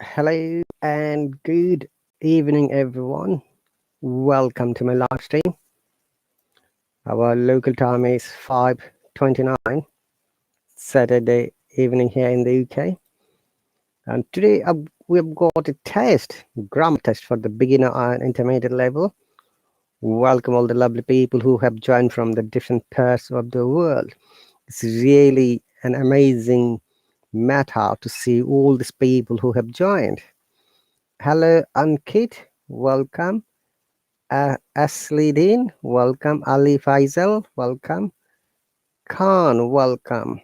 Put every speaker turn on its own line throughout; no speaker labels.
Hello and good evening, everyone. Welcome to my live stream. Our local time is 5:29 Saturday evening here in the UK. And today we've got a test, grammar test for the beginner and intermediate level. Welcome all the lovely people who have joined from the different parts of the world. It's really an amazing matter to see all these people who have joined. Hello, Ankit. Welcome. Aslidin, welcome. Ali Faisal, welcome. Khan, welcome.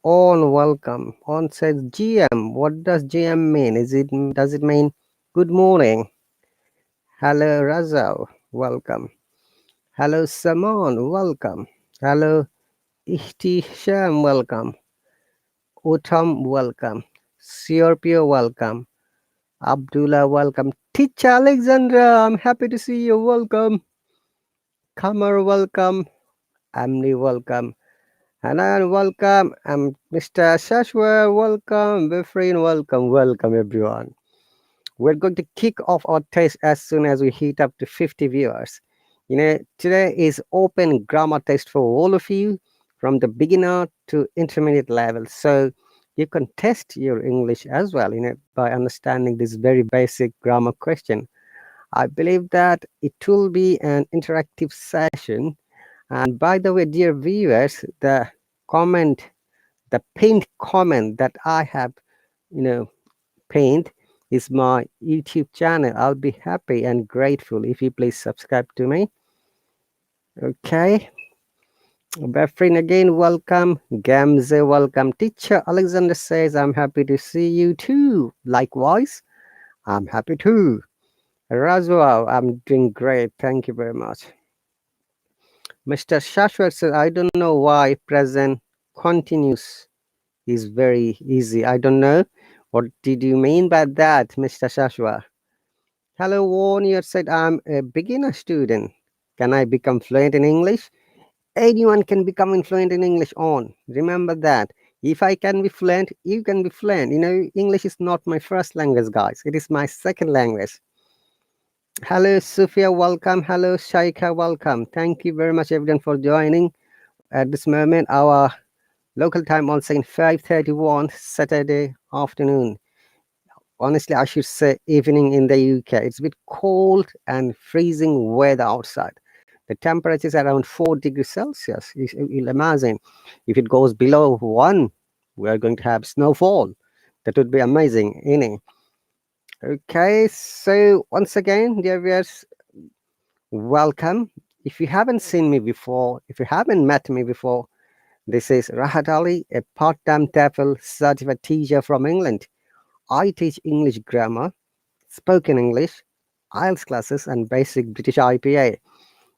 On, welcome. On says GM. What does GM mean? Does it mean good morning? Hello, Razal, welcome. Hello, Saman, welcome. Hello, Ihtisham, welcome. Utam, welcome. Scorpio, welcome. Abdullah, welcome. Teacher Alexandra, I'm happy to see you. Welcome. Kamar, welcome. Amni, welcome. Hanan, welcome. Mr. Shashwa, welcome. Befrin, welcome. Welcome, everyone. We're going to kick off our test as soon as we hit up to 50 viewers. Today is open grammar test for all of you from the beginner to intermediate level. So you can test your English as well, by understanding this very basic grammar question. I believe that it will be an interactive session. And by the way, dear viewers, comment, the pinned comment that I have, pinned is my YouTube channel. I'll be happy and grateful if you please subscribe to me. Okay. Befrin again, welcome. Gamze, welcome. Teacher Alexander says, I'm happy to see you too. Likewise, I'm happy too. Razwa, I'm doing great. Thank you very much. Mr. Shashwat says, I don't know why present continuous is very easy. I don't know. What did you mean by that, Mr. Shashwa? Hello, Warnier said, I'm a beginner student. Can I become fluent in English? Anyone can become fluent in English on. Remember that. If I can be fluent, you can be fluent. English is not my first language, guys. It is my second language. Hello, Sophia, welcome. Hello, Shaika, welcome. Thank you very much, everyone, for joining. At this moment, our local time on saying 5:31 Saturday afternoon. Honestly, I should say evening in the UK. It's a bit cold and freezing weather outside. The temperature is around 4 degrees Celsius. You'll imagine if it goes below 1, we are going to have snowfall. That would be amazing, innit? Okay, so once again, dear viewers, welcome. If you haven't seen me before, if you haven't met me before, this is Rahat Ali, a part-time TEFL certified teacher from England. I teach English grammar, spoken English, IELTS classes, and basic British IPA.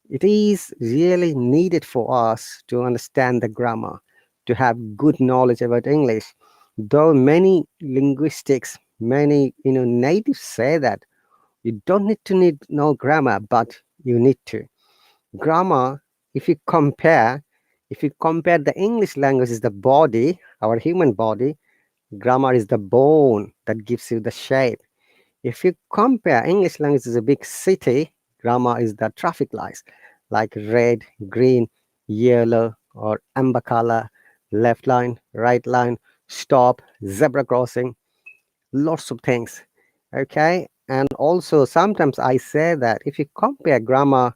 It is really needed for us to understand the grammar, to have good knowledge about English. Though many linguistics, many natives say that you don't need no grammar, but you need to. Grammar, if you compare the English language is the body, our human body, grammar is the bone that gives you the shape. If you compare English language is a big city, grammar is the traffic lights like red, green, yellow, or amber color, left line, right line, stop, zebra crossing, lots of things. Okay. And also sometimes I say that if you compare grammar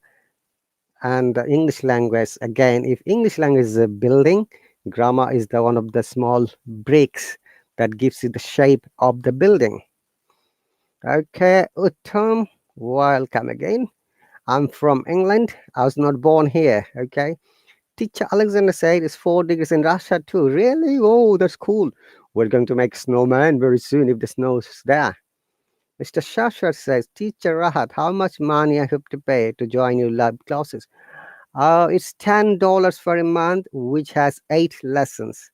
and the English language, again, if English language is a building, grammar is the one of the small bricks that gives you the shape of the building. Okay, Uttam, welcome again. I'm from England. I was not born here. Okay. Teacher Alexander said it's 4 degrees in Russia too. Really? Oh, that's cool. We're going to make snowman very soon if the snow is there. Mr. Shashwat says, Teacher Rahat, how much money I have to pay to join your lab classes? It's $10 for a month, which has 8 lessons.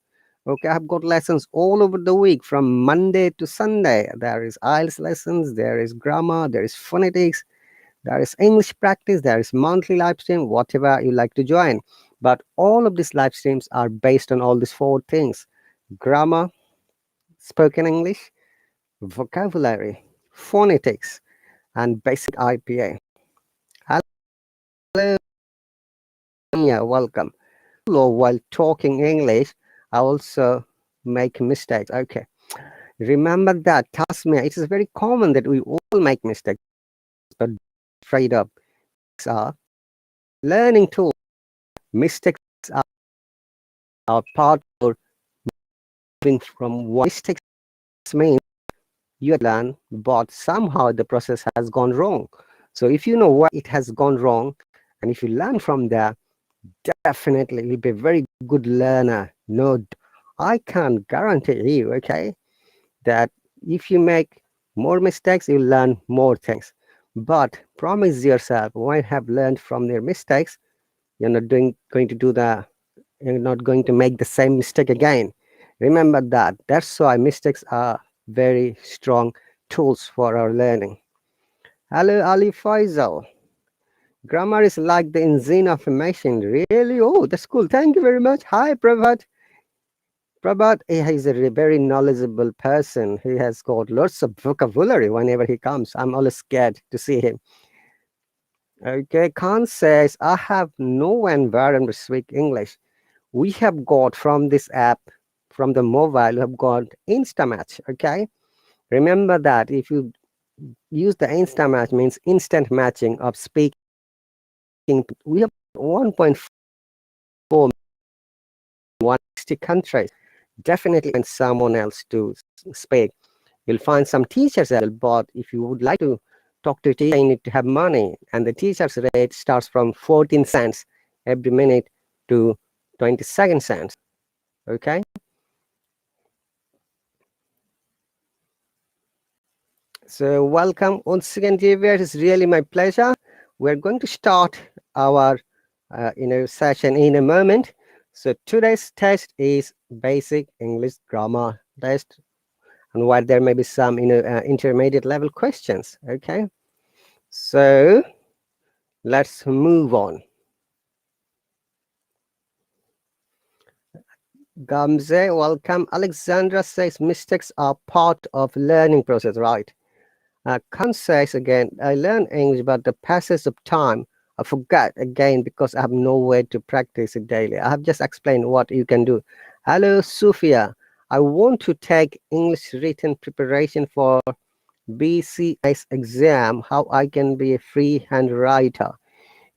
Okay, I've got lessons all over the week from Monday to Sunday. There is IELTS lessons, there is grammar, there is phonetics, there is English practice, there is monthly live stream, whatever you like to join. But all of these live streams are based on all these 4 things: grammar, spoken English, vocabulary, phonetics, and basic IPA. Hello, yeah, welcome. While talking English, I also make mistakes. Okay. Remember that. Trust me, it is very common that we all make mistakes, but afraid of are learning tools. Mistakes are part of moving from one. Mistakes mean you learn, but somehow the process has gone wrong. So if you know why it has gone wrong, and if you learn from there, definitely you'll be a very good learner. No, I can guarantee you, okay, that if you make more mistakes, you'll learn more things. But promise yourself, when you have learned from their mistakes, you're not going to do you're not going to make the same mistake again. Remember that. That's why mistakes are very strong tools for our learning. Hello, Ali Faisal. Grammar is like the engine of a machine. Really? Oh, that's cool. Thank you very much. Hi, Prabhat. Prabhat, he's a very knowledgeable person. He has got lots of vocabulary whenever he comes. I'm always scared to see him. Okay, Khan says, I have no environment to speak English. We have got from this app, from the mobile, we have got Instamatch. Okay, remember that if you use the Instamatch, means instant matching of speaking. We have 1.4 160 countries. Definitely find someone else to speak. You'll find some teachers as well, but if you would like to talk to a teacher, you need to have money. And the teacher's rate starts from 14 cents every minute to 22 cents. Okay. So welcome once again, Javier. It's really my pleasure. We're going to start our session in a moment. So today's test is basic English grammar test, and while there may be some intermediate level questions. Okay. So let's move on. Gamze, welcome. Alexandra says mistakes are part of learning process, right? Khan says again, I learn English, but the passage of time, I forget again because I have no way to practice it daily. I have just explained what you can do. Hello, Sophia. I want to take English written preparation for BCS exam. How I can be a freehand writer?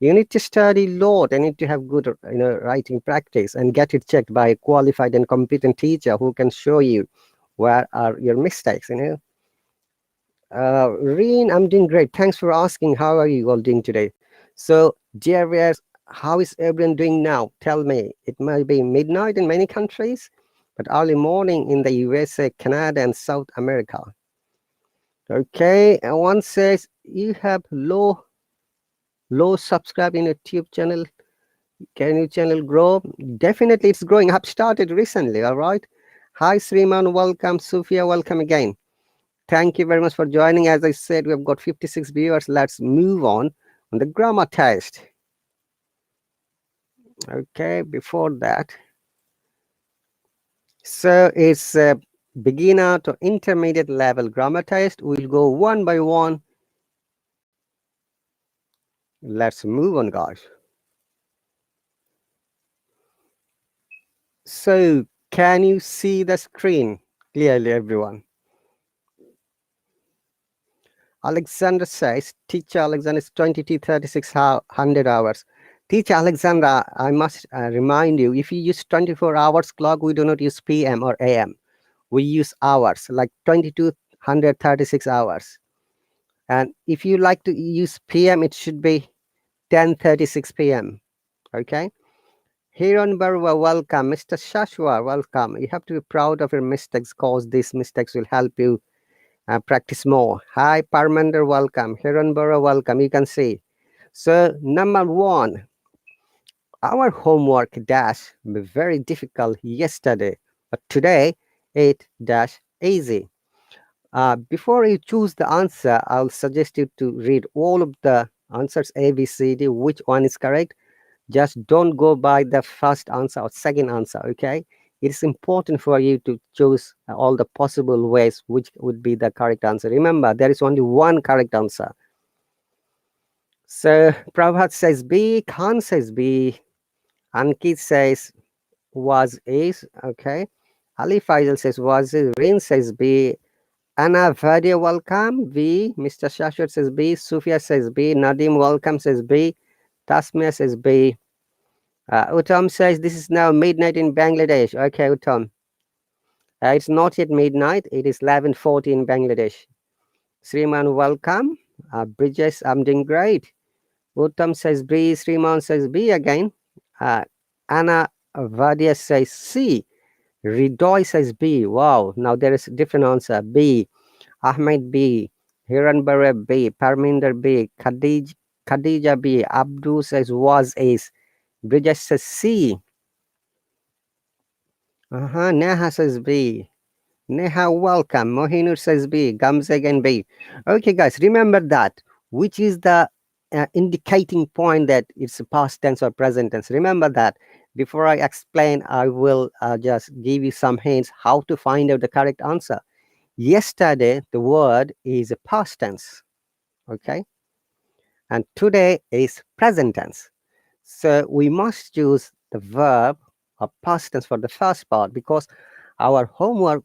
You need to study a lot. You need to have good, writing practice and get it checked by a qualified and competent teacher who can show you where are your mistakes. Reen, I'm doing great. Thanks for asking. How are you all doing today? So, Javier, how is everyone doing now? Tell me. It might be midnight in many countries, but early morning in the USA, Canada, and South America. Okay, and one says you have low subscribe in your YouTube channel. Can your channel grow? Definitely, it's growing. I've started recently. All right. Hi, Sriman. Welcome, Sophia. Welcome again. Thank you very much for joining. As I said, we've got 56 viewers. Let's move on the grammar test. Okay, before that, so it's a beginner to intermediate level grammar test. We'll go one by one. Let's move on, guys. So, can you see the screen clearly, everyone? Alexander says, Teacher Alexander is 2236 hours. Teacher Alexandra, I must remind you, if you use 24 hours clock, we do not use PM or AM. We use hours, like 2236 hours. And if you like to use PM, it should be 10:36 p.m. Okay. Hiron Barwa, welcome. Mr. Shashwa, welcome. You have to be proud of your mistakes because these mistakes will help you practice more. Hi, Parmander, welcome. Hiron Barwa, welcome. You can see. So, number one, our homework dash be very difficult yesterday, but today it dash easy. Before you choose the answer, I'll suggest you to read all of the answers A, B, C, D, which one is correct. Just don't go by the first answer or second answer, okay? it's important for you to choose all the possible ways which would be the correct answer. Remember, there is only one correct answer. So Prabhat says B, Khan says B, Ankit says was is, okay. Ali Faisal says was is, Rin says B, Anna Vadia welcome B, Mr. Shashwat says B, Sufia says B, Nadim welcome says B, Tasmia says B. Uttam says this is now midnight in Bangladesh. Okay, Uttam. It's not yet midnight. It is 11:40 in Bangladesh. Sriman, welcome. Bridges, I'm doing great. Uttam says B. Sriman says B again. Anna Vadia says C. Ridoy says B. Wow. Now there is a different answer. B. Ahmed B. Hiranbare B. Parminder B. Khadija B. Abdul says was is. Bridges says C. Neha says B. Neha, welcome. Mohinur says B. Gums again B. Okay, guys, remember that. Which is the indicating point that it's a past tense or present tense. Remember that. Before I explain, I will just give you some hints how to find out the correct answer. Yesterday, the word is a past tense. Okay. And today is present tense. So we must use the verb or past tense for the first part because our homework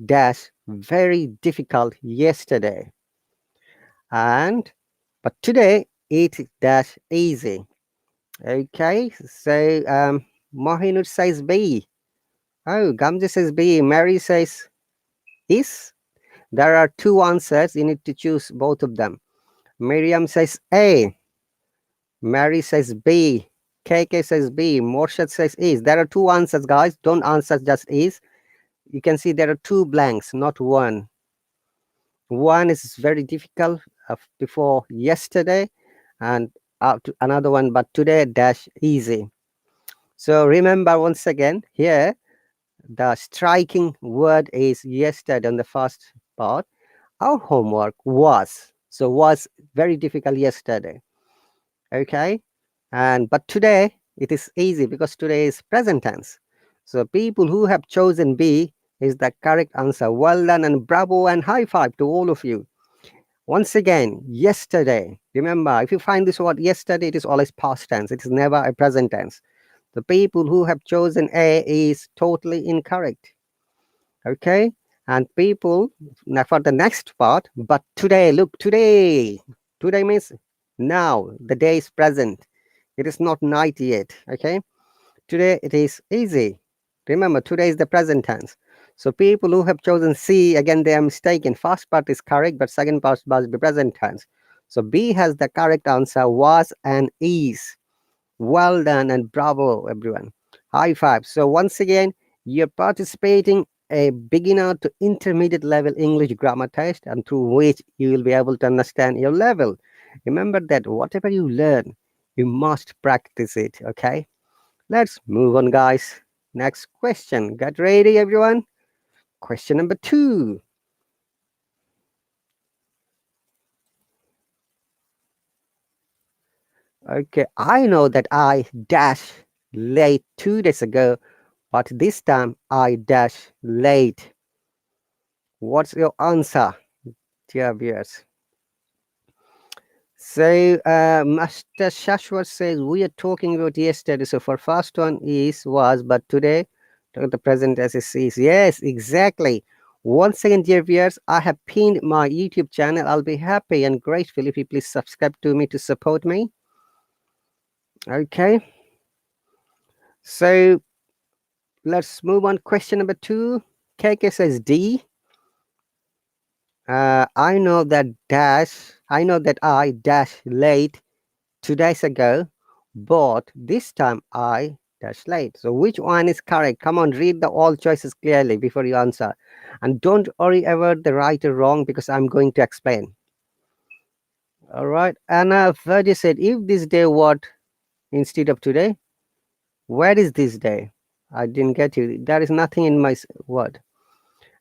dash very difficult yesterday, and but today it dash easy. Okay, so Mohinur says B. Oh, Gamze says B. Mary says is. There are two answers. You need to choose both of them. Miriam says A. Mary says B. KK says B. Morshad says is. There are two answers, guys. Don't answer just is. You can see there are two blanks, not one. One is very difficult before yesterday, and another one, but today dash easy. So remember once again here, the striking word is yesterday on the first part. Our homework was, so was very difficult yesterday. Okay, and but today it is easy because today is present tense. So people who have chosen B is the correct answer. Well done and bravo and high five to all of you. Once again, yesterday. Remember, if you find this word yesterday, it is always past tense. It is never a present tense. The people who have chosen A is totally incorrect. Okay? And people, now for the next part, but today, look, today. Today means now. The day is present. It is not night yet. Okay? Today it is easy. Remember, today is the present tense. So people who have chosen C, again, they are mistaken. First part is correct, but second part must be present tense. So B has the correct answer, was and is. Well done and bravo, everyone. High five. So once again, you're participating a beginner to intermediate level English grammar test, and through which you will be able to understand your level. Remember that whatever you learn, you must practice it, okay? Let's move on, guys. Next question. Get ready, everyone. Question number 2. Okay, I know that I dash late 2 days ago, but this time I dash late. What's your answer, dear viewers? So, Master Shashwat says we are talking about yesterday. So, for first one is was, but today the present as it is. Yes, exactly. Once again, dear viewers, I have pinned my YouTube channel. I'll be happy and grateful if you please subscribe to me to support me. Okay. So let's move on. Question number 2. KK says D. I know that I dash late 2 days ago, but this time I dash late. So which one is correct? Come on, read the all choices clearly before you answer. And don't worry about the right or wrong because I'm going to explain. All right. Anna Verdi said, if this day what instead of today? Where is this day? I didn't get you. There is nothing in my word.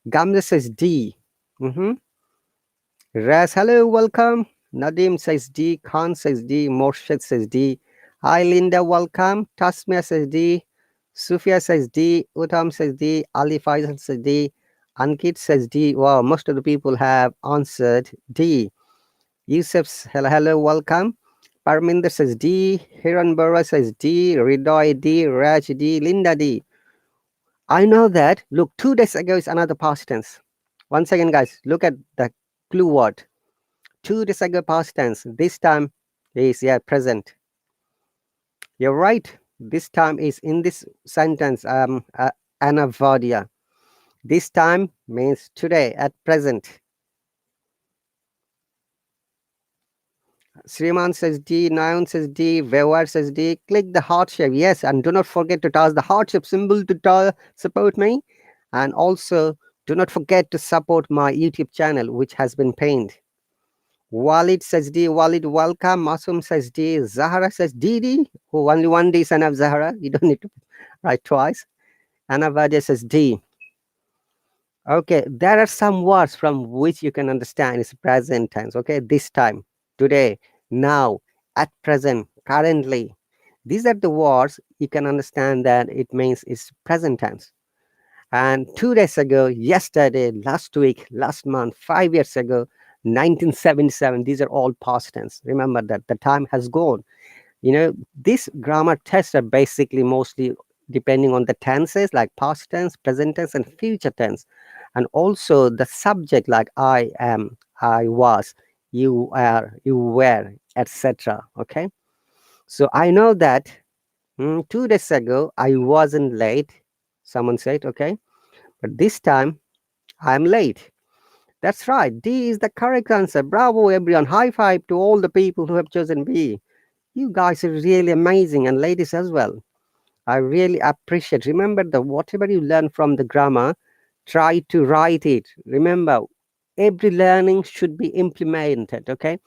Gamza says D. Raz, hello, welcome. Nadim says D. Khan says D. Morshid says D. Hi, Linda, welcome. Tasmia says D. Sufia says D. Utam says D. Ali Faisal says D. Ankit says D. Wow, most of the people have answered D. Yusuf, hello, welcome. Parminder says D. Hiran Bora says D. Ridoy D. Raj D. Linda D. I know that. Look, 2 days ago is another past tense. Once again, guys, look at the clue word. 2 days ago past tense. This time is present. You're right. This time is in this sentence. Anavadia. This time means today, at present. Sriman says D, Nayan says D, Vevar says D. Click the heart shape. Yes, and do not forget to toss the heart shape symbol to support me. And also, do not forget to support my YouTube channel, which has been pinned. Walid says D. Walid, welcome. Masum says D. Zahara says D. Oh, only one D is enough, Zahara. You don't need to write twice. Anavadia says D. Okay, there are some words from which you can understand it's present tense. Okay, this time, today, now, at present, currently. These are the words you can understand that it means it's present tense. And 2 days ago, yesterday, last week, last month, 5 years ago, 1977, these are all past tense. Remember that the time has gone. These grammar tests are basically mostly depending on the tenses like past tense, present tense, and future tense, and also the subject like I am, I was, you are, you were, etc. Okay, so I know that 2 days ago I wasn't late. Someone said, okay, but this time I'm late. That's right. D is the correct answer. Bravo, everyone. High five to all the people who have chosen B. You guys are really amazing, and ladies as well. I really appreciate. Remember that whatever you learn from the grammar, try to write it. Remember, every learning should be implemented. Okay.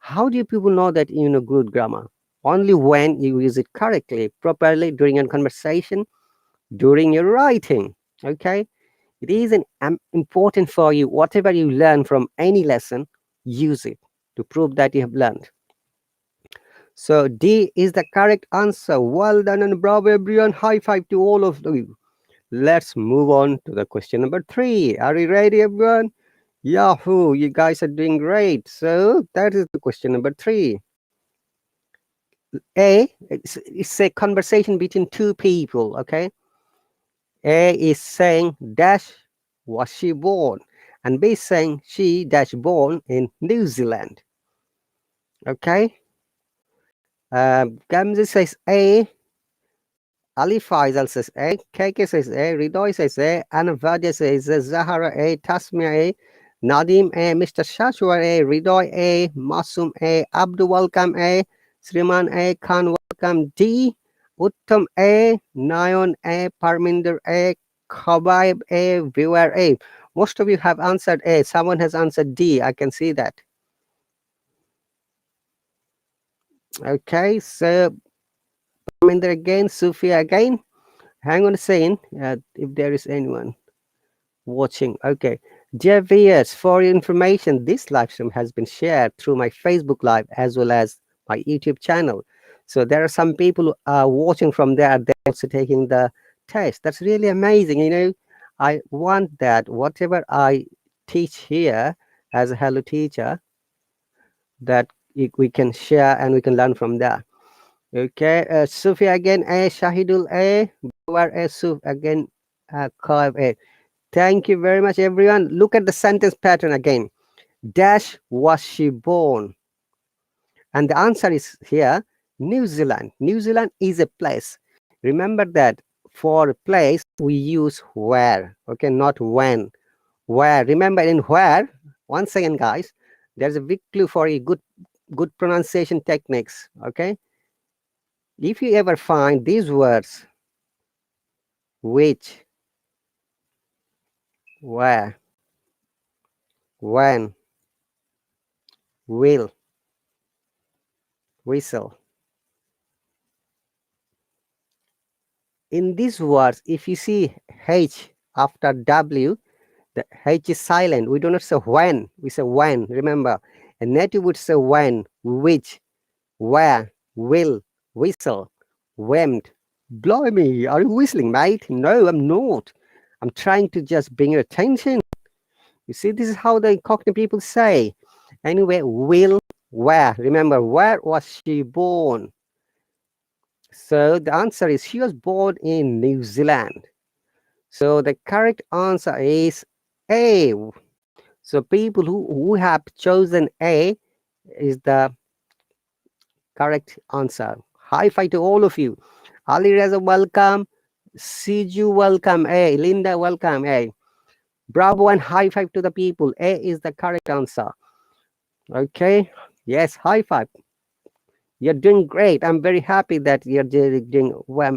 How do you people know that you know good grammar? Only when you use it correctly, properly during a conversation, during your writing. Okay. It is important for you. Whatever you learn from any lesson, use it to prove that you have learned. So D is the correct answer. Well done and bravo everyone. High five to all of you. Let's move on to the question number 3. Are you ready everyone? Yahoo, you guys are doing great. So that is the question number 3. It's a conversation between two people, okay? A is saying dash was she born, and B is saying she dash born in New Zealand. Okay. Gamze says A, Ali Faisal says A, KK says A, Ridoy says A, Anavadia says A, Zahara A, Tasmia A, Nadim A, Mr. Shashwar A, Ridoy A, Masum A, Abdul Welcome A, Sriman A, Khan Welcome D, Uttam A, Nayon A, Parminder A, Khabaib A, Viewer A. Most of you have answered A. Someone has answered D. I can see that. Okay, so Parminder again, Sufia again. Hang on a second, if there is anyone watching. Okay. Dear viewers, for your information, this live stream has been shared through my Facebook Live as well as my YouTube channel. So there are some people who are watching from there. They're also taking the test. That's really amazing. I want that whatever I teach here as a Hello teacher, that we can share and we can learn from there. Okay, Sufi again, A, Shahidul A, Bawar A, Suf again, Kaib A. Thank you very much, everyone. Look at the sentence pattern again. Dash was she born? And the answer is here, New Zealand. New Zealand is a place. Remember that for place, we use where, okay, not when. Where, remember in where, once again, guys, there's a big clue for you, good pronunciation techniques, okay? If you ever find these words, which, where, when, will, whistle. In these words, if you see H after W, the H is silent. We do not say when, we say when. Remember, a native would say when, which, where, will, whistle, went, Blimey, are you whistling, mate? No, I'm not. I'm trying to just bring your attention. You see, this is how the Cockney people say. Anyway, will, where? Remember, where was she born? So the answer is she was born in New Zealand. So the correct answer is A. So people who have chosen A is the correct answer. High five to all of you. Ali Reza, welcome. Siju, welcome. A. Linda, welcome. A. Bravo and high five to the people. A is the correct answer. Okay. Yes, high five. You're doing great. I'm very happy that you're doing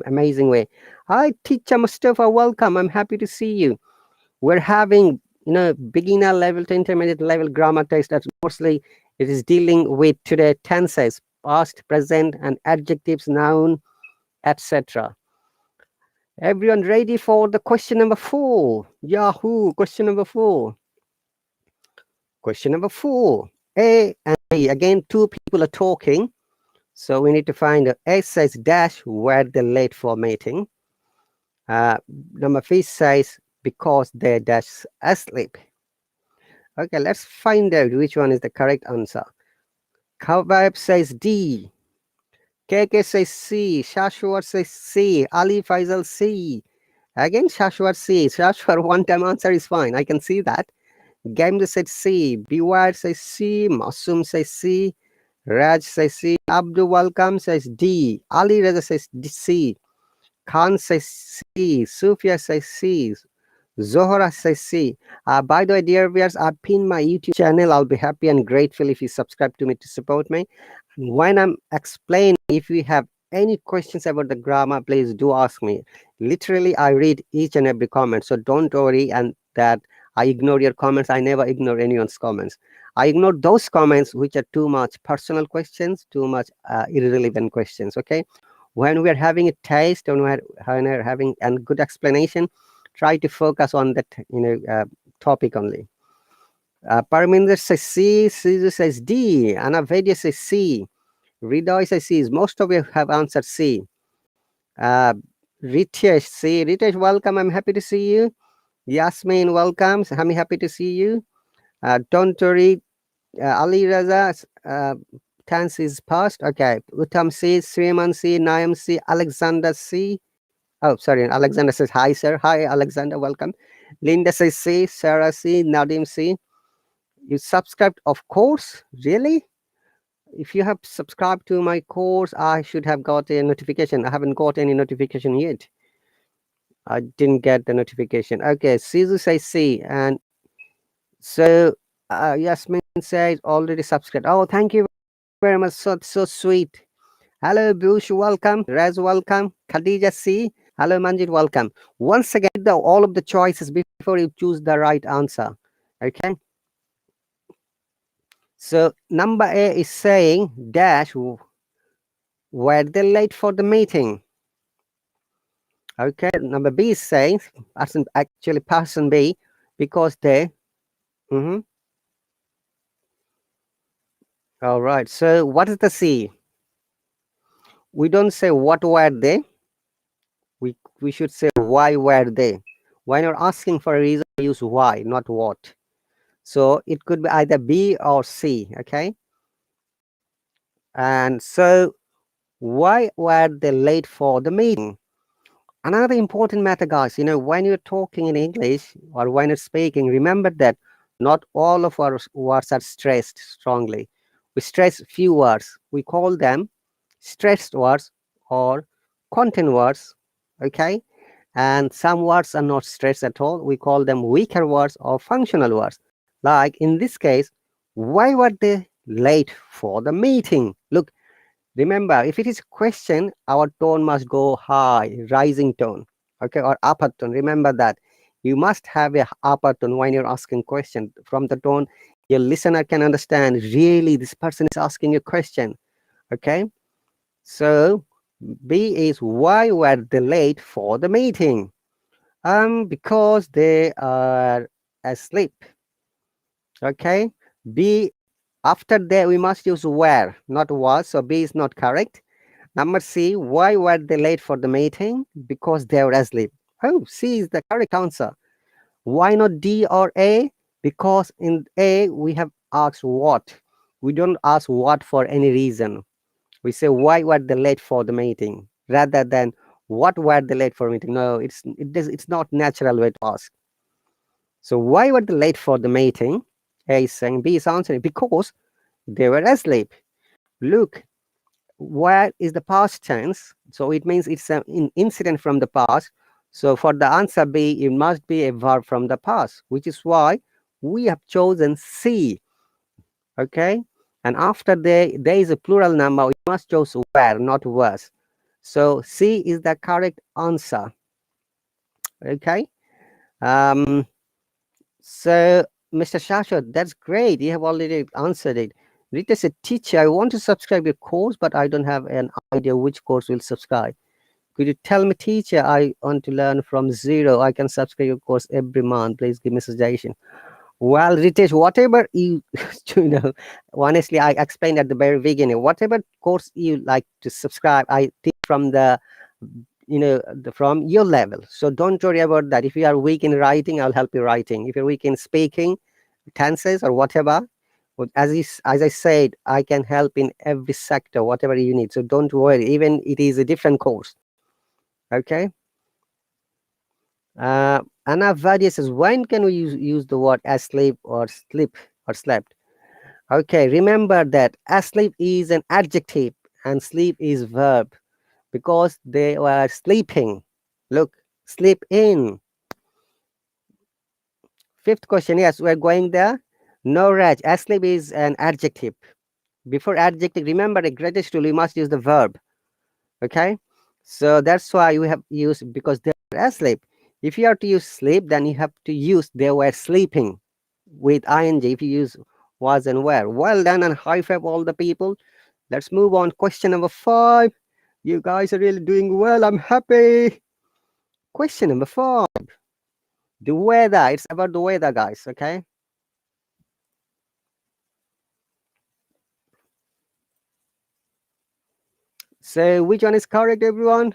amazing way. Hi, teacher Mustafa. Welcome. I'm happy to see you. We're having, beginner level to intermediate level grammar test. That's mostly it is dealing with today tenses, past, present, and adjectives, noun, etc. Everyone ready for the question number 4? Yahoo! Question number 4. Question number 4. A and B. Again, two people are talking. So we need to find A says dash where they're late for meeting. Number B says because they're dash asleep. Okay, let's find out which one is the correct answer. Kawab says D. KK says C. Shashwar says C. Ali Faisal C. Again, Shashwar C. Shashwar one time answer is fine. I can see that. Game said C. Beware says C. Masum says C. Raj says C. Abdul Welcome says D. Ali Reza says C. Khan says C. Sufia says C. Zohra says C. By the way, dear viewers, I've pinned my YouTube channel. I'll be happy and grateful if you subscribe to me to support me. When I'm explaining, if you have any questions about the grammar, please do ask me. Literally, I read each and every comment. So don't worry and that I ignore your comments. I never ignore anyone's comments. I ignore those comments which are too much personal questions, too much irrelevant questions. Okay. When we're having a taste and when we're having a good explanation, try to focus on that topic only. Parminder says C, Caesar says D, Anavedia says C, Ridoy says C. Most of you have answered C. Ritesh C. Ritesh, welcome. I'm happy to see you. Yasmin, welcome. I'm happy to see you. Don't worry. Ali Raza, tense is past. Okay. Uttam C, Sriman C, Naim C, Alexander C. Oh, sorry. Alexander says hi, sir. Hi, Alexander. Welcome. Linda says C. Sarah C. Nadim C. You subscribed, of course. Really? If you have subscribed to my course, I should have got a notification. I haven't got any notification yet. I didn't get the notification. Okay, Sizu says C. And so Yasmin says already subscribed. Oh, thank you very much. So sweet. Hello, Bush. Welcome. Raz, welcome. Khadija C. Hello, Manjit. Welcome. Once again, all of the choices before you choose the right answer. Okay. So number A is saying dash were they late for the meeting? Okay, number B is saying person B because they. All right. So what is the C? We don't say what were they. We should say why were they. When you're asking for a reason, use why, not what. So it could be either B or C. Okay. And so why were they late for the meeting? Another important matter, guys, when you're talking in English or when you're speaking, remember that not all of our words are stressed strongly. We stress few words. We call them stressed words or content words, okay? And some words are not stressed at all. We call them weaker words or functional words. Like in this case, why were they late for the meeting? Look, remember, if it is a question, our tone must go high, rising tone, okay, or upper tone. Remember that. You must have a upper tone when you're asking question. From the tone, your listener can understand, really, this person is asking a question, okay? So, B is, why were they late for the meeting? Because they are asleep, okay? B, after that, we must use where, not was, so B is not correct. Number C, why were they late for the meeting? Because they were asleep. Oh, C is the correct answer. Why not D or A? Because in A, we have asked what. We don't ask what for any reason. We say, why were they late for the meeting? Rather than, what were they late for meeting? No, it's not natural way to ask. So why were they late for the meeting? A is saying, B is answering, because they were asleep. Look, where is the past tense? So it means it's an incident from the past. So for the answer B, it must be a verb from the past, which is why we have chosen C. Okay, and after there is a plural number, we must choose where, not was. So C is the correct answer. Okay. So Mr. Shashwat, that's great. You have already answered it. Rita said, teacher, I want to subscribe your course, but I don't have an idea which course will subscribe. Could you tell me, teacher, I want to learn from zero. I can subscribe your course every month. Please give me a suggestion. Well, Ritesh, whatever you, you know, honestly, I explained at the very beginning, whatever course you like to subscribe, I think from the, from your level. So don't worry about that. If you are weak in writing, I'll help you writing. If you're weak in speaking, tenses or whatever, as I said, I can help in every sector, whatever you need. So don't worry, even it is a different course. Okay. Anna Vadia says, when can we use the word asleep or sleep or slept? Okay, remember that asleep is an adjective and sleep is verb because they were sleeping. Look, sleep in. Fifth question, yes, we're going there. No, Raj, asleep is an adjective. Before adjective, remember a greatest tool, you must use the verb. Okay, so that's why we have used because they were asleep. If you have to use sleep, then you have to use they were sleeping with ing. If you use was and were, well done and high five all the people. Let's move on. Question number 5. You guys are really doing well. I'm happy. Question number 5. The weather. It's about the weather, guys. Okay. So which one is correct, everyone?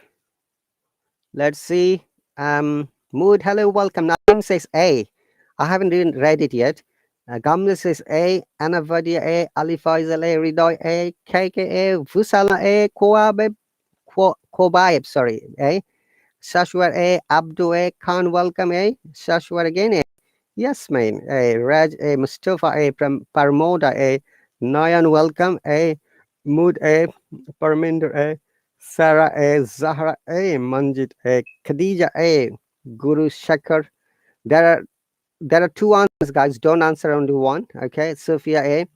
Let's see. Mood, hello, welcome. Naim says A. I haven't even read it yet. Gamla says A. Anavadia A. Ali Faisal A. Ridoy A. KK A. Vusala A. Kobaib, sorry. A. Shashwar A. Abdu A. Khan, welcome A. Shashwar again A. Yasmin A. Raj A. Mustafa A. From Parmoda A. Nayan, welcome A. Mood A. Parminder A. Sarah A. Zahra A. Manjit A. Khadija A. Guru Shankar. There are 2 answers, guys. Don't answer only one. Okay. Sophia A.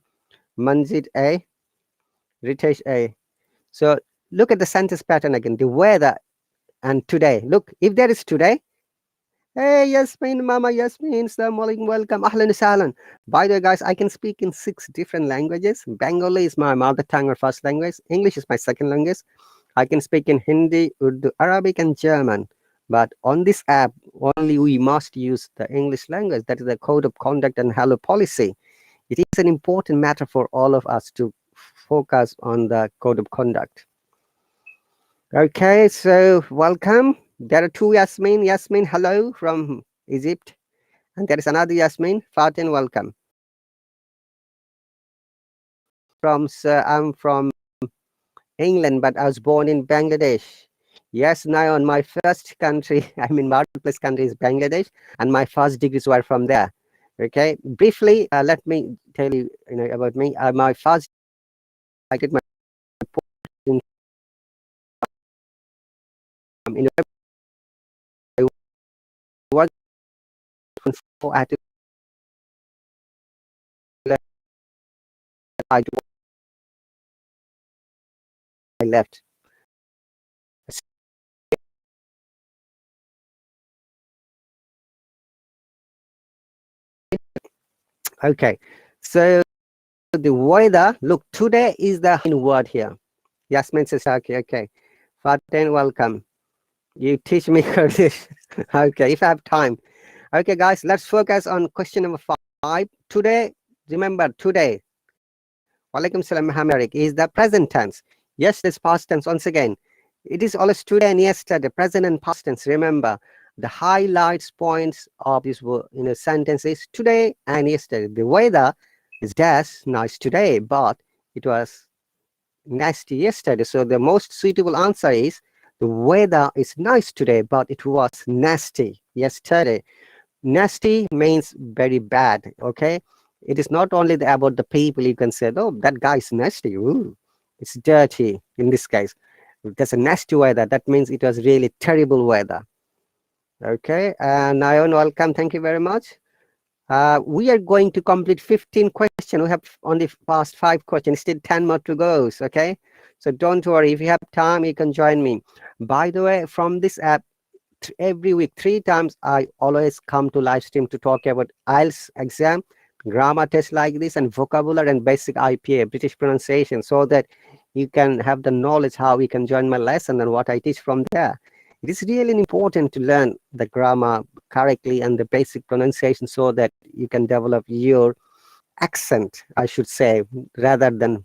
Manjit A. Ritesh A. So look at the sentence pattern again. The weather and today. Look, if there is today, hey, Yasmin, Mama Yasmin, Assalamualaikum, welcome, Ahlan Sahlan. By the way, guys, I can speak in 6 different languages. Bengali is my mother tongue or first language. English is my second language. I can speak in Hindi, Urdu, Arabic, and German. But on this app, only we must use the English language. That is the code of conduct and hello policy. It is an important matter for all of us to focus on the code of conduct. Okay, so welcome. There are 2 Yasmin. Yasmin, hello from Egypt. And there is another Yasmin. Fatin, welcome. I'm from England, but I was born in Bangladesh. Yes, now on my first country, I mean, birthplace country is Bangladesh, and my first degrees were from there. Okay, briefly, let me tell you, about me. My first, I did my in, I was at I left. Okay, so the weather. Look, today is the word here. Yasmin says, okay. Fatin, welcome. You teach me Kurdish. Okay, if I have time. Okay, guys, let's focus on question number 5. Today, remember, today, Walaikum Salam Muhammad, is the present tense. Yesterday's past tense. Once again, it is always today and yesterday, present and past tense. Remember, the highlights points of this sentence is today and yesterday. The weather is dash nice today, but it was nasty yesterday. So the most suitable answer is the weather is nice today, but it was nasty yesterday. Nasty means very bad. Okay, it is not only about the people. You can say, oh, that guy is nasty. Ooh, it's dirty. In this case, if there's a nasty weather, that means it was really terrible weather. Okay, Nayan, welcome. Thank you very much. We are going to complete 15 questions. We have only passed 5 questions, still 10 more to go. Okay, so don't worry. If you have time, you can join me. By the way, from this app, every week 3 times I always come to live stream to talk about IELTS exam, grammar test like this, and vocabulary and basic IPA, British pronunciation, so that you can have the knowledge how you can join my lesson and what I teach from there. It is really important to learn the grammar correctly and the basic pronunciation so that you can develop your accent, I should say, rather than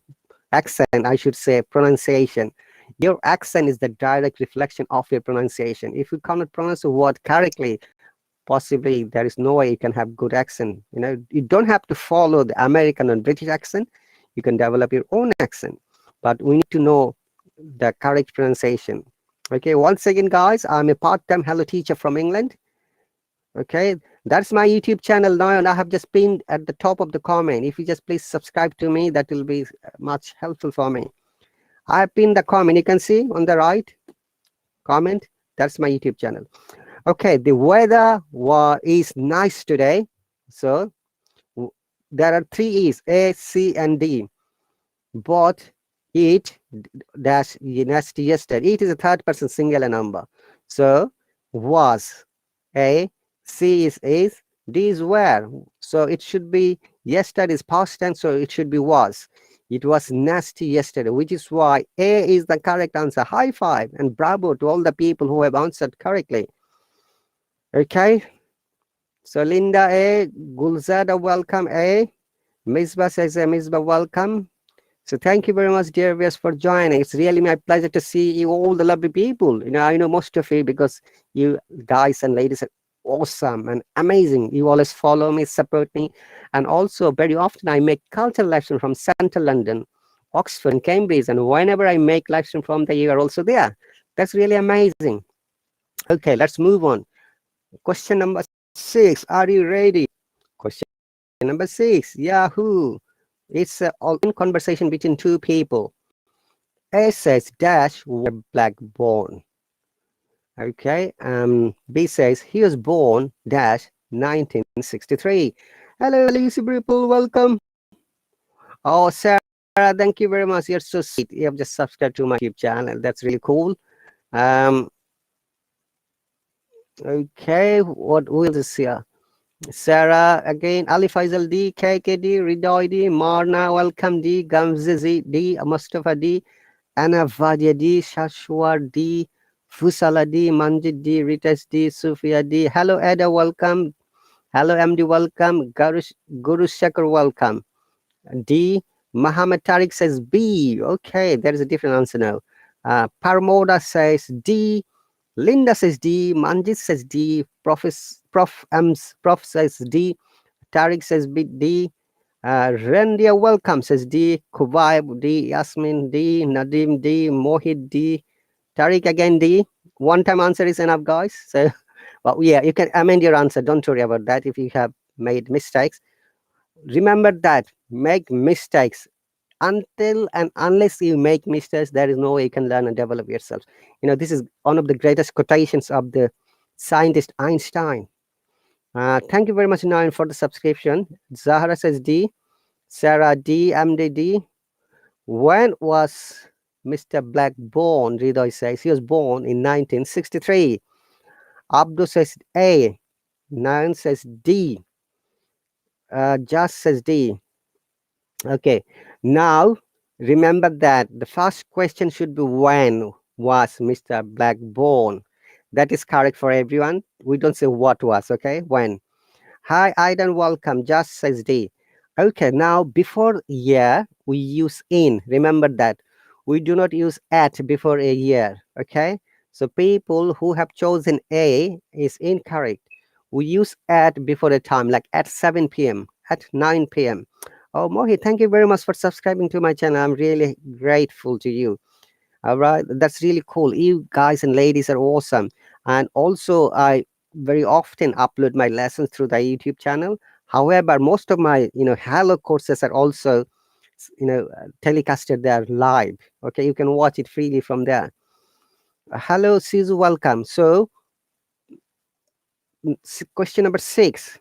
accent, I should say pronunciation. Your accent is the direct reflection of your pronunciation. If you cannot pronounce a word correctly, possibly there is no way you can have good accent. You don't have to follow the American and British accent. You can develop your own accent, but we need to know the correct pronunciation. Okay, once again, guys, I'm a part-time Hello teacher from England. Okay, that's my YouTube channel now, and I have just pinned at the top of the comment. If you just please subscribe to me, that will be much helpful for me. I pinned the comment. You can see on the right comment. That's my YouTube channel. Okay, the weather is nice today. So there are 3 E's, A, C, and D. But it dash nasty yesterday. It is a third person singular number. So was, A, C is, D is where. So it should be yesterday is past tense, so it should be was. It was nasty yesterday, which is why A is the correct answer. High five and bravo to all the people who have answered correctly. Okay. So Linda A, Gulzada, welcome A. Misbah says, Misbah, welcome. So thank you very much, dear viewers, for joining. It's really my pleasure to see you, all the lovely people. I know most of you because you guys and ladies are awesome and amazing. You always follow me, support me. And also very often I make cultural live stream from Central London, Oxford, and Cambridge. And whenever I make live stream from there, you are also there. That's really amazing. Okay, let's move on. Question number 6. Are you ready? Question number 6. Yahoo! It's all in conversation between 2 people. A says dash were black born. Okay. B says he was born dash 1963. Hello, Lucy Bripple, welcome. Oh, Sarah, thank you very much. You're so sweet. You have just subscribed to my YouTube channel. That's really cool. Okay, what will this here? Sarah again, Ali Faisal D, KKD, Ridoy D, Marna, welcome D, Gamzizi D, Mustafa D, Anna Vadia D, Shashwar D, Fusala D, Manjid D, Ritas D, Sufia D. Hello Ada, welcome. Hello MD, welcome. Guru Shakur, welcome. D. Muhammad Tariq says B. Okay, there is a different answer now. Parmoda says D. Linda says D. Manjit says D. Prof says D. Tariq says B. D. Rendia welcome says D. Kubaib D. Yasmin D. Nadim D. Mohid D. Tariq again D. One time answer is enough, guys. So, well, yeah, you can amend your answer. Don't worry about that if you have made mistakes. Remember that make mistakes. Until and unless you make mistakes, there is no way you can learn and develop yourself. This is one of the greatest quotations of the scientist Einstein. Thank you very much, Nayan, for the subscription. Zahra says D. Sarah D. MD D. When was Mr. Black born? Ridoy says he was born in 1963. Abdul says A. Nayan says D. Just says D. Okay, now remember that the first question should be when was Mr. Black born? That is correct for everyone. We don't say what was, okay? When. Hi, Aidan, welcome. Just says D. Okay, now before year, we use in. Remember that. we do not use at before a year. Okay, so people who have chosen A is incorrect. We use at before a time, like at 7 p.m., at 9 p.m. Oh, Mohit, thank you very much for subscribing to my channel. I'm really grateful to you. All right, that's really cool. You guys and ladies are awesome. And also, I very often upload my lessons through the YouTube channel. However, most of my Hello courses are also telecasted there live. Okay, you can watch it freely from there. Hello, Sisu, welcome. So, question number 6.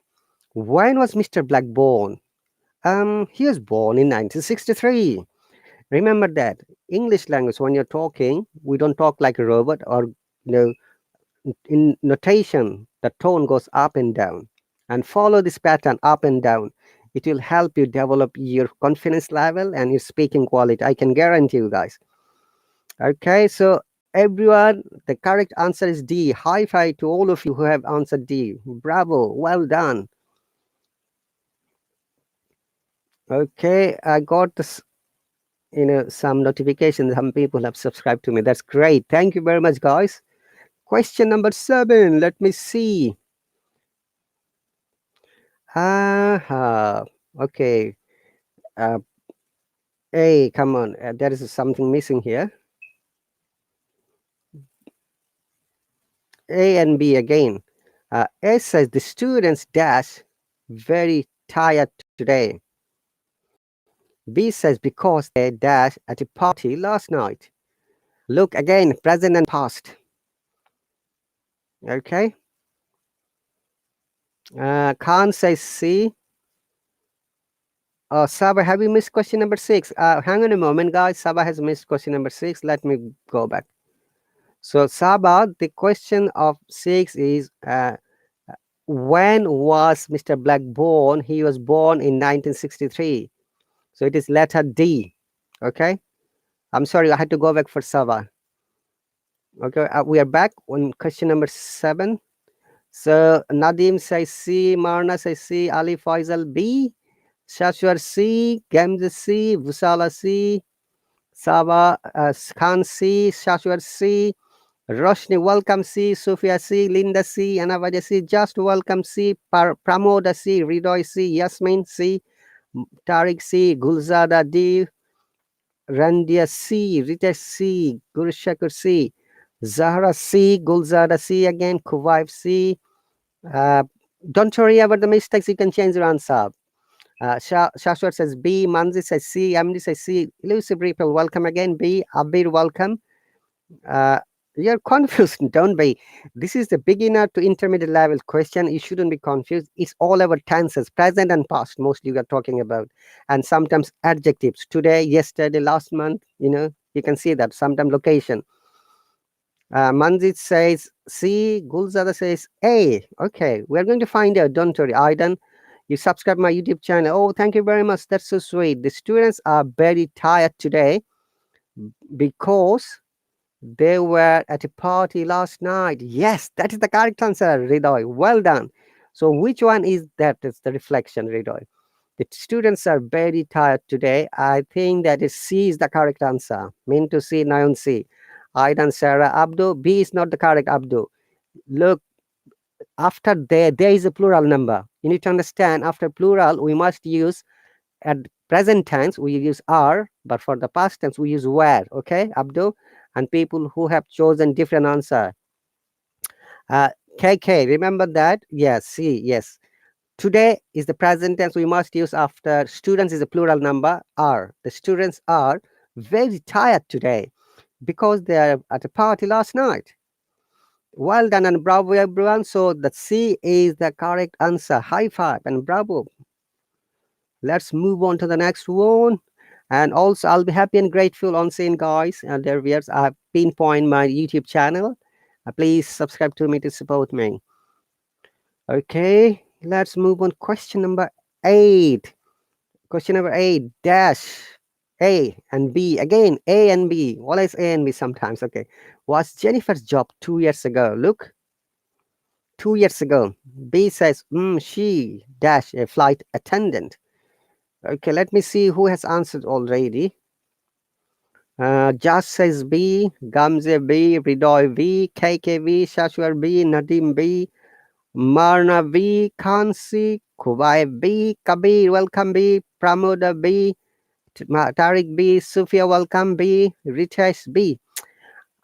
When was Mr. Black born? He was born in 1963. Remember that English language, when you're talking, we don't talk like a robot, or in notation, the tone goes up and down, and follow this pattern up and down. It will help you develop your confidence level and your speaking quality. I can guarantee you guys. Okay, so everyone, the correct answer is D. High five to all of you who have answered D. Bravo, well done. Okay, I got this, some notifications. Some people have subscribed to me. That's great. Thank you very much, guys. Question number 7. Let me see. Okay. Hey, come on. There is something missing here. A and B again. A says the students dash very tired today. B says because they dash at a party last night. Look again, present and past. Okay. Khan says C. Saba, have you missed question number 6? Hang on a moment, guys. Saba has missed question number 6. Let me go back. So, Saba, the question of 6 is when was Mr. Black born? He was born in 1963. So, it is letter D. Okay. I'm sorry, I had to go back for Saba. Okay, we are back on question number 7. So, Nadim says C, Marna says C, Ali Faisal B, Shashwar C, Gamza C, Vusala C, Saba Khan C, Shashwar C, Roshni welcome C, Sufia C, Linda C, Anavaja C, just welcome C, Pramoda C, Ridoy C, Yasmin C, Tariq C, Gulzada D, Randia C, Ritesh C, Gurushakur C, Zahra C, Gulzada C again, Kuvaif C. Don't worry about the mistakes, you can change your answer. Shashwat says B, Manzi says C, Amdi says C, Elusive Ripple, welcome again, B, Abir, welcome. You're confused, don't be. This is the beginner to intermediate level question. You shouldn't be confused. It's all about tenses, present and past, mostly we are talking about, and sometimes adjectives. Today, yesterday, last month, you can see that. Sometimes location. Manjit says C, Gulzada says A. Okay, we're going to find out. Don't worry. Aidan, you subscribe my YouTube channel. Oh, thank you very much. That's so sweet. The students are very tired today because they were at a party last night. Yes, that is the correct answer, Ridoy. Well done. So which one is that? It's the reflection, Ridoy. The students are very tired today. I think that is C is the correct answer. Mean to C, Nayon C. Aidan, Sarah, Abdu. B is not the correct, Abdu. Look, after there is a plural number. You need to understand, after plural, we must use, at present tense, we use are, but for the past tense, we use were. Okay, Abdu? And people who have chosen different answer. KK, remember that? Yes, C, yes. Today is the present tense. We must use after students is a plural number, are. The students are very tired today because they are at a party last night. Well done and bravo, everyone. So the C is the correct answer. High five and bravo. Let's move on to the next one. And also, I'll be happy and grateful on seeing guys and their viewers. I've pinpoint my YouTube channel. Please subscribe to me to support me. Okay, let's move on. Question number 8. Question number 8, dash A and B. Again, A and B. Always A and B sometimes. Okay. Was Jennifer's job 2 years ago? Look, 2 years ago. B says, she dash a flight attendant. Okay, let me see who has answered already. Jas says B, Gamze B, Ridoy B, KK B, Shashwar B, Nadim B, Marna B, Kansi, Kubai B, Kabir, welcome B, Pramoda B, Tariq B, Sufia, welcome B, Ritesh B.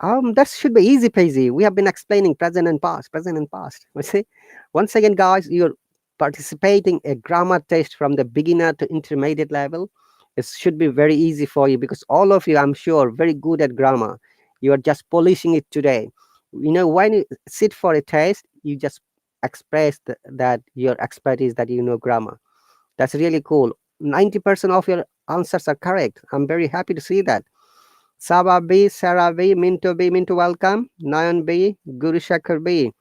That should be easy peasy. We have been explaining present and past, present and past. You see, once again, guys, you're participating a grammar test from the beginner to intermediate level. It should be very easy for you because all of you, I'm sure, very good at grammar. You are just polishing it today. You know, when you sit for a test, you just express that your expertise, that you know grammar. That's really cool. 90% of your answers are correct. I'm very happy to see that. Saba B, Sarah B, Minto, welcome. Nayan B, Guru Shankar B.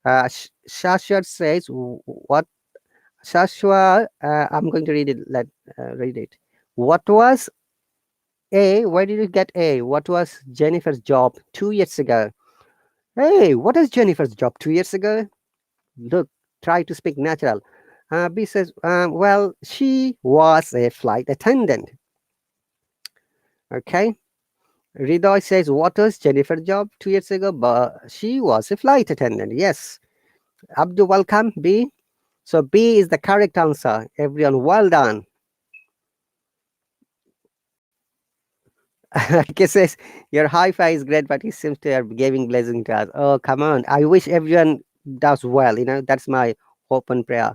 Shashwat says, what? Shashwa, I'm going to read it. Read it. What was A? Where did you get A? What was Jennifer's job 2 years ago? Hey, what is Jennifer's job 2 years ago? Look, try to speak natural. B says, well, she was a flight attendant. Okay. Ridoy says, what was Jennifer's job 2 years ago? But she was a flight attendant. Yes. Abdul, welcome. B. So B is the correct answer. Everyone, well done. Ike says, your hi-fi is great, but it seems to be giving blessing to us. Oh, come on. I wish everyone does well. That's my hope and prayer.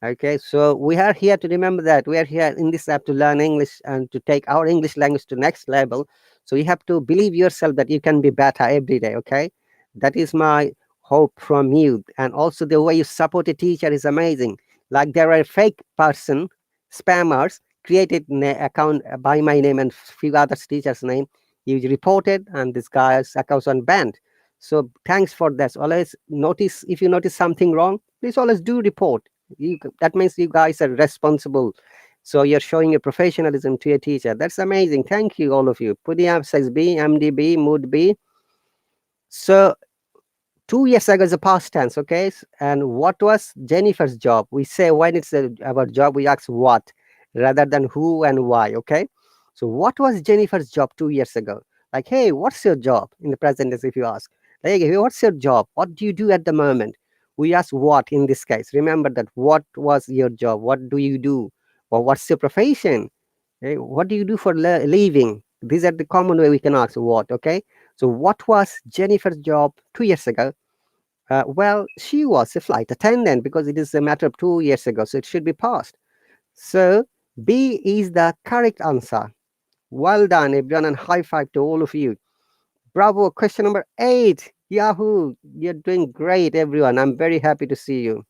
Okay, so we are here to remember that we are here in this app to learn English and to take our English language to next level. So you have to believe yourself that you can be better every day. Okay, that is my hope from you. And also the way you support a teacher is amazing. Like there are fake person spammers created an account by my name and few other teachers' name. You reported, and this guy's account on banned. So thanks for that. Always notice if you notice something wrong, please always do report. That means you guys are responsible, so you're showing your professionalism to your teacher. That's amazing. Thank you, all of you. Pudiyam says B, MDB, mood B. So 2 years ago is a past tense. Okay, and what was Jennifer's job? We say when it's our job, we ask what rather than who and why. Okay, so what was Jennifer's job 2 years ago? Like, hey, what's your job in the present tense? If you ask, like, hey, what's your job? What do you do at the moment? We ask what in this case. Remember that. What was your job? What do you do? Or what's your profession? Okay? What do you do for living? These are the common way we can ask what. Okay, so what was Jennifer's job 2 years ago? Well, she was a flight attendant because it is a matter of 2 years ago, so it should be past. So B is the correct answer. Well done, everyone, and high five to all of you. Bravo. Question number 8. Yahoo! You're doing great, everyone. I'm very happy to see you.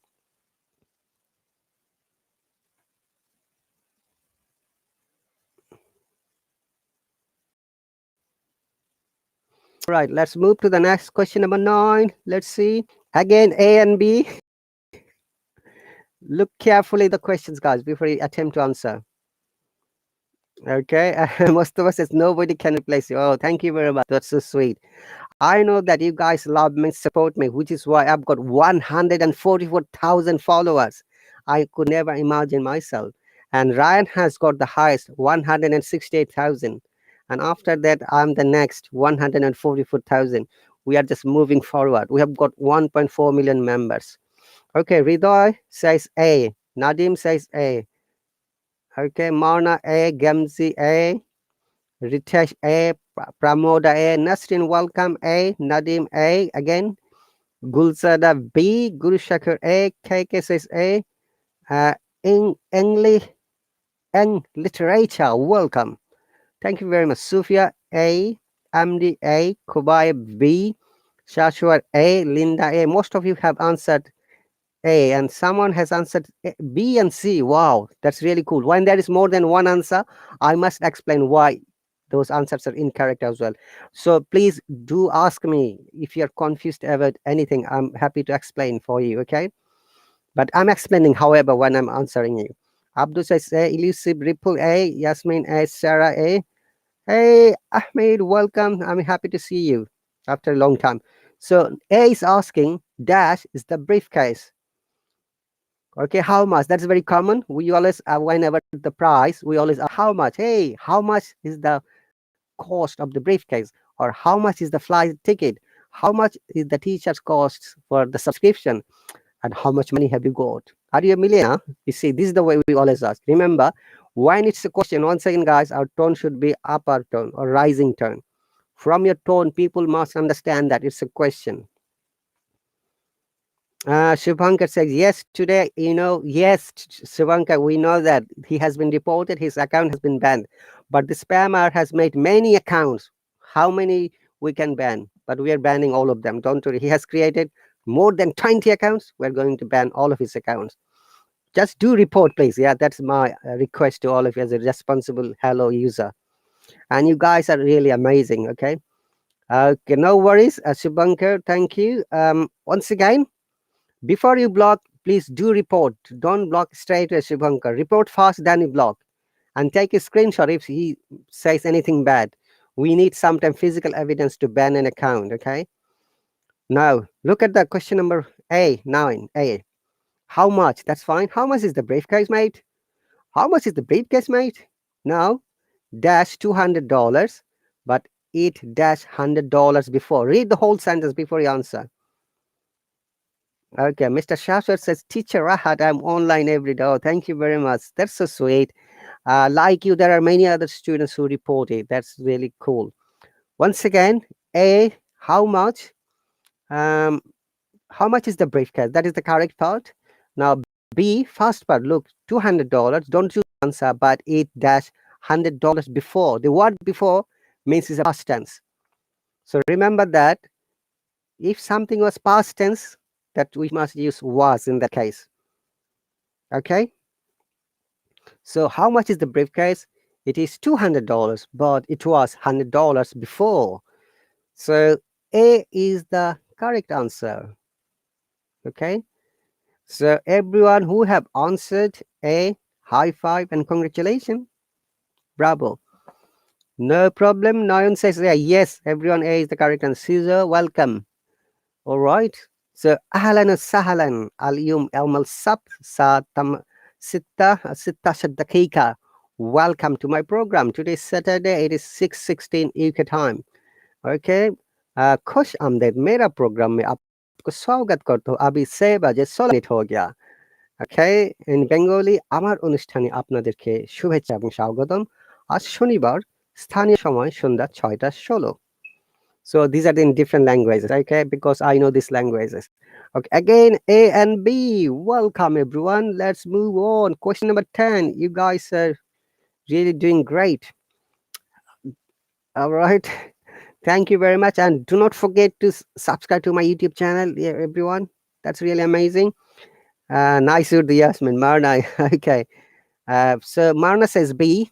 All right, let's move to the next question number 9. Let's see. Again, A and B. Look carefully the questions, guys, before you attempt to answer. Okay, most of us says nobody can replace you. Oh, thank you very much. That's so sweet. I know that you guys love me, support me, which is why I've got 144,000 followers. I could never imagine myself. And Ryan has got the highest, 168,000. And after that, I'm the next, 144,000. We are just moving forward. We have got 1.4 million members. Okay, Ridoy says A. Nadim says A. Okay, Marna A. Gamzi A. Ritesh A. Pramoda A. Nasrin, welcome A. Nadim A. Again. Gulzada B. Guru Shakur A. KK says A. In English and literature, welcome. Thank you very much. Sufia A. Amdi A. Kubai B. Shashwar A. Linda A. Most of you have answered A, and someone has answered B and C. Wow, that's really cool. When there is more than one answer, I must explain why those answers are incorrect as well. So please do ask me if you're confused about anything. I'm happy to explain for you, okay? But I'm explaining, however, when I'm answering you. Abdul says A, Elusive Ripple A, Yasmin A, Sarah A. Hey, Ahmed, welcome. I'm happy to see you after a long time. So A is asking, dash is the briefcase. Okay, how much? That's very common. We always, whenever the price, we always ask how much. Hey, how much is the cost of the briefcase, or how much is the flight ticket, how much is the teacher's cost for the subscription, and how much money have you got? Are you a millionaire? You see, this is the way we always ask. Remember, when it's a question, once again, guys, our tone should be upper tone or rising tone. From your tone, people must understand that it's a question. Shubhankar says, yes, today, yes, Shubhankar, we know that he has been reported, his account has been banned, but the spammer has made many accounts. How many we can ban? But we are banning all of them. Don't worry. He has created more than 20 accounts. We're going to ban all of his accounts. Just do report, please. Yeah, that's my request to all of you as a responsible Hello user. And you guys are really amazing. Okay. Okay, no worries. Shubhankar, thank you. Once again, before you block, please do report. Don't block straight away, Shubhankar. Report fast, then you block. And take a screenshot if he says anything bad. We need sometimes physical evidence to ban an account, okay? Now, look at the question number A, 9, A. How much? That's fine. How much is the briefcase, mate? How much is the briefcase, mate? Now, dash $200, but it dash $100 before. Read the whole sentence before you answer. Okay, Mr. Shashwat says, Teacher Rahat, I'm online every day. Oh, thank you very much. That's so sweet. Like you, there are many other students who report it. That's really cool. Once again, A, how much? Um, how much is the briefcase? That is the correct part. Now, B, first part, look, $200. Don't use answer, but it dash $100 before. The word before means it's a past tense. So remember that if something was past tense, that we must use was in that case. Okay. So how much is the briefcase? It is $200, but it was $100 before. So A is the correct answer. Okay. So everyone who have answered A, high five and congratulations. Bravo. No problem. Nayan says, yeah, yes, everyone A is the correct answer. Caesar, welcome. All right. So أهلا وسهلا اليوم يوم السبت ستة دقيقة. Welcome to my program. Today is Saturday. It is 6:16 UK time. Okay. खुश आमदेद मेरा programme में आपको स्वागत करता हूँ अभी 6 बजे 16 minute हो गया. Okay, in Bengali আমার অনুষ্ঠানে আপনাদেরকে শুভেচ্ছা এবং স্বাগতম. আজ শনিবার স্থানীয় সময় সন্ধ্যা 6:16. So these are in different languages, okay? Because I know these languages. Okay, again, A and B. Welcome, everyone. Let's move on. Question number 10. You guys are really doing great. All right. Thank you very much. And do not forget to subscribe to my YouTube channel, yeah, everyone. That's really amazing. Nice with the Yasmin. Marna. Okay. So Marna says B.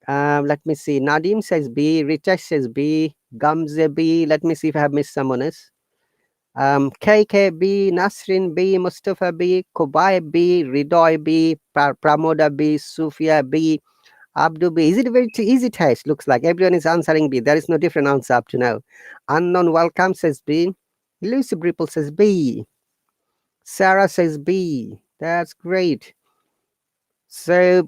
Let me see. Nadim says B. Ritesh says B. Gamze B. Let me see if I have missed someone else. KKB, Nasrin B, Mustafa B, Kubai B, Ridoy B, Pramoda B, Sufia B, Abdu B. Is it a very easy test? Looks like everyone is answering B. There is no different answer up to now. Unknown welcome says B. Elusive Ripple says B. Sarah says B. That's great. So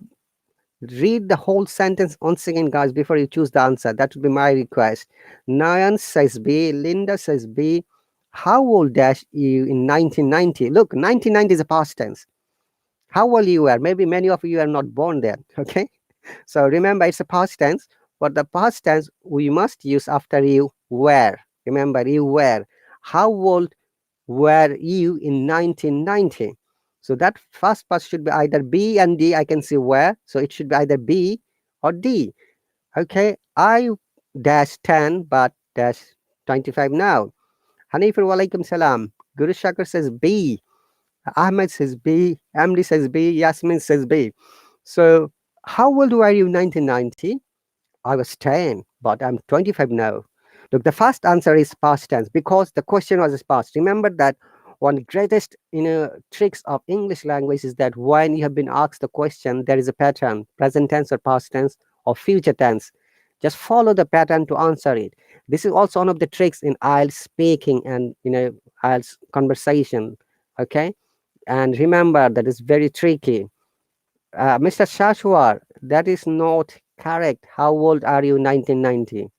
read the whole sentence once again, guys, before you choose the answer. That would be my request. Nayan says B. Linda says B. How old dash you in 1990? Look, 1990 is a past tense. How old you were? Maybe many of you are not born then. Okay. So remember, it's a past tense, but the past tense we must use after you were. Remember, you were. How old were you in 1990? So that first part should be either B and D. I can see where. So it should be either B or D. Okay. I dash 10, but dash 25 now. Hanifur walaikum salam. Guru Shakar says B. Ahmed says B. Amdi says B. Yasmin says B. So how old were you in 1990? I was 10, but I'm 25 now. Look, the first answer is past tense because the question was past. Remember that one of the greatest tricks of English language is that when you have been asked the question, there is a pattern, present tense or past tense or future tense. Just follow the pattern to answer it. This is also one of the tricks in IELTS speaking and IELTS conversation. Okay, and remember that is very tricky. Mr. Shashwar, that is not Correct. How old are you? 1990.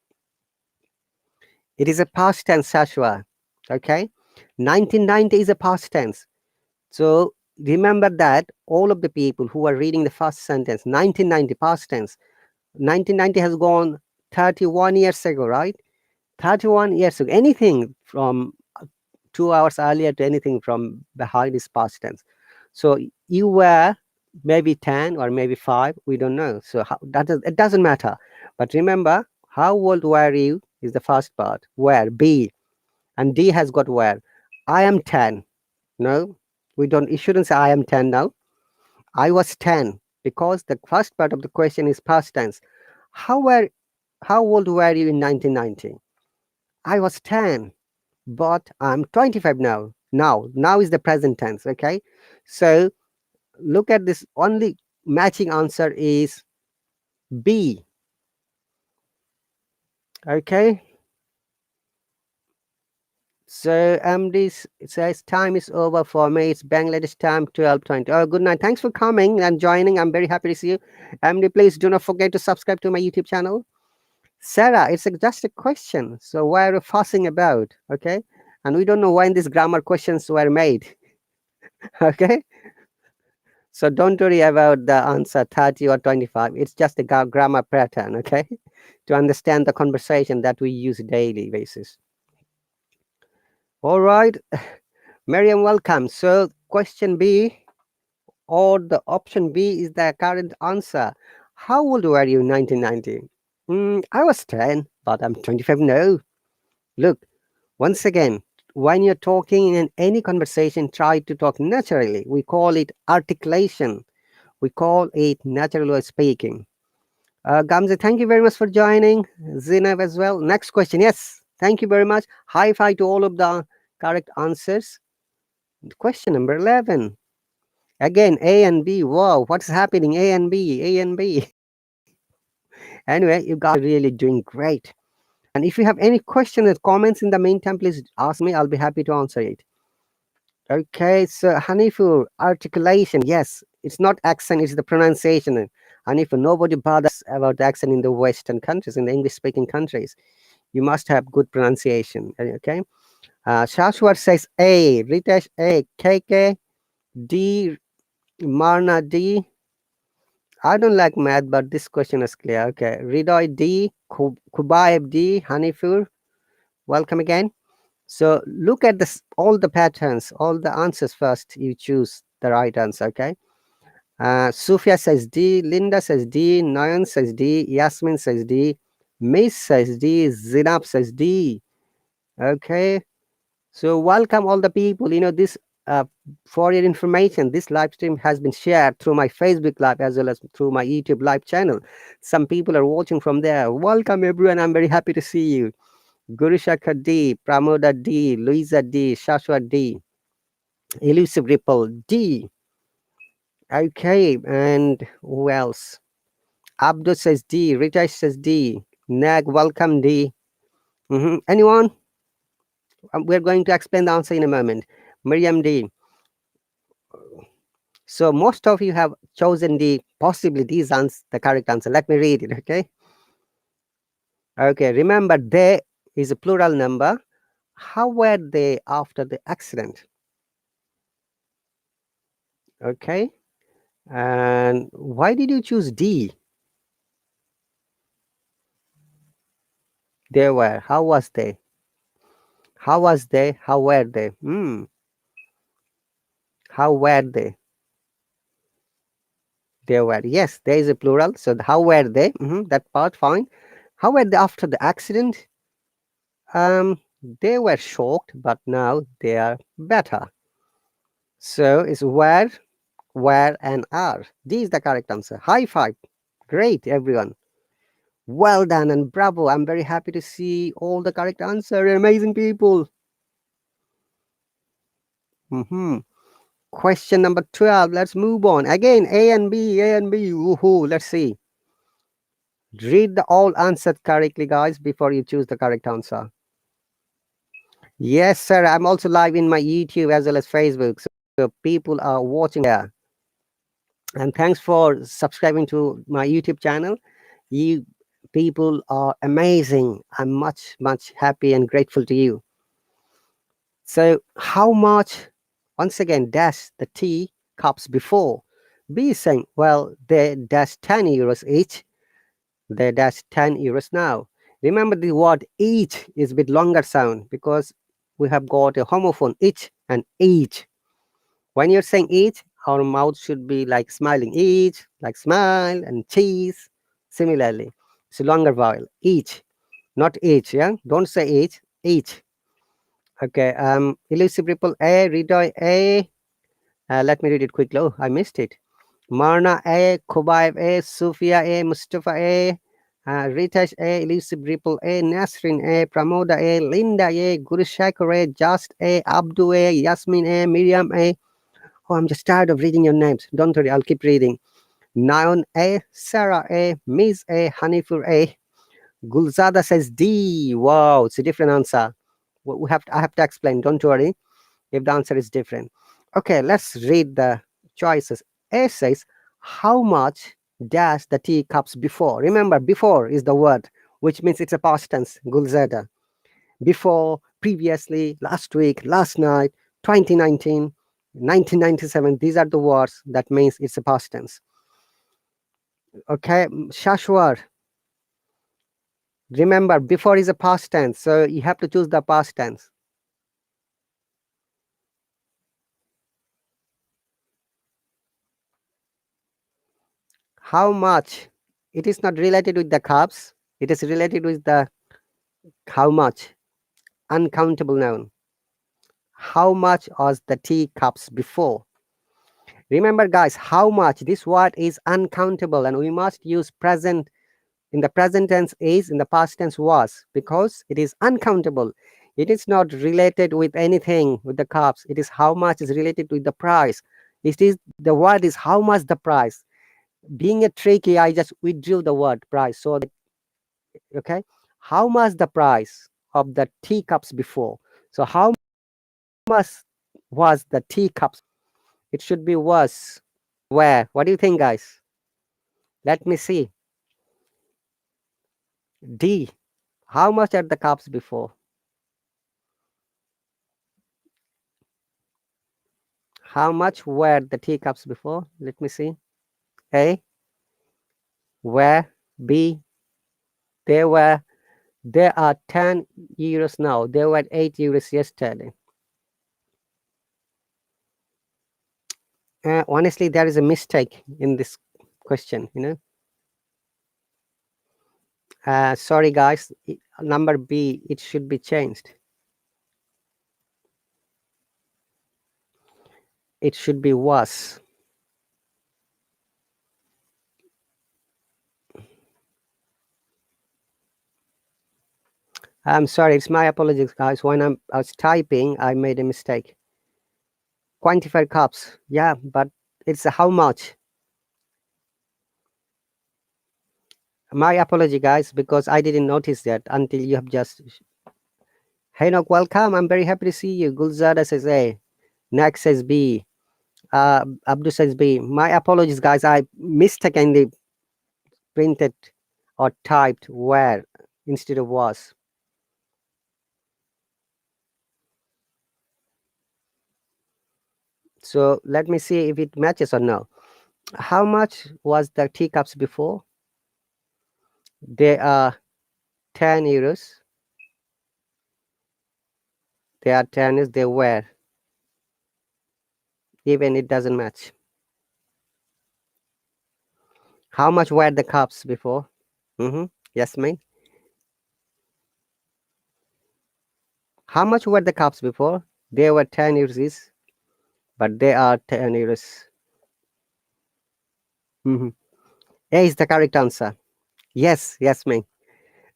It is a past tense, Shashwa. Okay. 1990 is a past tense. So remember that all of the people who are reading the first sentence, 1990 past tense, 1990 has gone 31 years ago, right? 31 years ago. Anything from 2 hours earlier to anything from behind is past tense. So you were maybe 10 or maybe 5, we don't know. So it doesn't matter. But remember, how old were you is the first part. Where? B. And D has got where. I am 10. No, we don't. You shouldn't say I am 10 now. I was 10 because the first part of the question is past tense. How were how old were you in 1990? I was 10, but I'm 25 now. Now is the present tense. Okay, so look at this. Only matching answer is B. Okay, so it says time is over for me. It's Bangladesh time 12:20. Oh, good night. Thanks for coming and joining. I'm very happy to see you. MD, please do not forget to subscribe to my YouTube channel. Sarah, it's just a question. So why are you fussing about? Okay, and we don't know when these grammar questions were made. Okay, so don't worry about the answer 30 or 25. It's just a grammar pattern. Okay, to understand the conversation that we use daily basis. All right. Miriam, welcome. So, question B or the option B is the current answer. How old were you in 1990? I was 10, but I'm 25 now. Look, once again, when you're talking in any conversation, try to talk naturally. We call it articulation. We call it natural way of speaking. Gamze, thank you very much for joining. Zinab as well. Next question. Yes, thank you very much. High five to all of the correct answers. Question number 11. Again, A and B. Wow, what's happening? A and B, A and B. Anyway, you guys are really doing great. And if you have any questions or comments in the meantime, please ask me. I'll be happy to answer it. Okay, so Hanifur, articulation. Yes, it's not accent, it's the pronunciation. Hanifur, nobody bothers about the accent in the Western countries, in the English speaking countries. You must have good pronunciation. Okay. Shashwar says A, Ritesh A, KK, D, Marna D. I don't like math, but this question is clear. Okay. Ridoy D, Kubaib D, Hanifur. Welcome again. So look at this, all the patterns, all the answers first. You choose the right answer. Okay. Sufia says D, Linda says D, Nayan says D, Yasmin says D, Miss says D, Zinab says D. Okay. So welcome all the people. This for your information, this live stream has been shared through my Facebook live as well as through my YouTube live channel. Some people are watching from there. Welcome everyone. I'm very happy to see you. Guru Shakha D, Pramoda D, Louisa D, Shashwa D, Elusive Ripple D. Okay, and who else? Abdul says D, Ritesh says D, Nag, welcome D. Anyone? We're going to explain the answer in a moment. Miriam D. So most of you have chosen the possibly these answers, the correct answer. Let me read it, okay? Okay, remember they is a plural number. How were they after the accident? Okay, and why did you choose D? They were. How was they? How was they? How were they? How were they? They were. Yes, there is a plural. So how were they? That part fine. How were they after the accident? They were shocked, but now they are better. So it's where, and are. D is the correct answer. High five. Great, everyone. Well done and bravo. I'm very happy to see all the correct answer. Amazing people. Question number 12. Let's move on. Again, A and B, A and B. Woohoo. Let's see. Read the all answered correctly, guys, before you choose the correct answer. Yes, sir. I'm also live in my YouTube as well as Facebook. So people are watching there. And thanks for subscribing to my YouTube channel. You people are amazing. I'm much, much happy and grateful to you. So how much, once again, dash the tea cups before? B is saying, well, they dash 10 euros each. They dash 10 euros now. Remember the word each is with longer sound because we have got a homophone, each and each. When you're saying each, our mouth should be like smiling, each, like smile and cheese. Similarly, it's a longer vowel, each, not each, yeah? Don't say each. Okay, elusive ripple A, Ridoy A. Let me read it quickly. Oh, I missed it. Marna A, Kubaib A, Sufia A, Mustafa A, Ritesh A, Elusive Ripple A, Nasrin A, Pramoda A, Linda A, Guru Shakur A, Just A, Abdu A, Yasmin A, Miriam A. Oh, I'm just tired of reading your names. Don't worry, I'll keep reading. Naon A, Sarah A, Miss A, Hanifur A. Gulzada says D. Wow, it's a different answer. I have to explain. Don't worry if the answer is different. Okay, let's read the choices. A says, how much dash the tea cups before? Remember, before is the word, which means it's a past tense, Gulzada. Before, previously, last week, last night, 2019, 1997. These are the words that means it's a past tense. Okay, Shashwar. Remember, before is a past tense, so you have to choose the past tense. How much? It is not related with the cups. It is related with the how much. Uncountable noun. How much was the tea cups before? Remember, guys, how much? This word is uncountable, and we must use present. In the present tense is, in the past tense was, because it is uncountable. It is not related with anything with the cups. It is how much is related with the price. It is the word is how much the price. Being a tricky, I just withdrew the word price. So that, okay, how much the price of the teacups before? So how much was the teacups? It should be was. Where? What do you think, guys? Let me see. D. How much are the cups before? How much were the teacups before? Let me see. A. Where? B. They were. They are 10 euros now. They were 8 euros yesterday. Honestly, there is a mistake in this question, you know. Sorry, guys. Number B, it should be changed. It should be was. I'm sorry. It's my apologies, guys. When I was typing, I made a mistake. Quantified cups. Yeah, but it's how much. My apology, guys, because I didn't notice that until you have just. Hey, Nok, welcome. I'm very happy to see you. Gulzada says A. Next says B. Abdu says B. My apologies, guys. I mistakenly printed or typed where instead of was. So let me see if it matches or no. How much was the teacups before? They are 10 euros. They are 10 euros. They were. Even it doesn't match. How much were the cups before? Yes, ma'am. How much were the cups before? They were 10 euros, but they are 10 euros. A is the correct answer. Yes, yes, ma'am.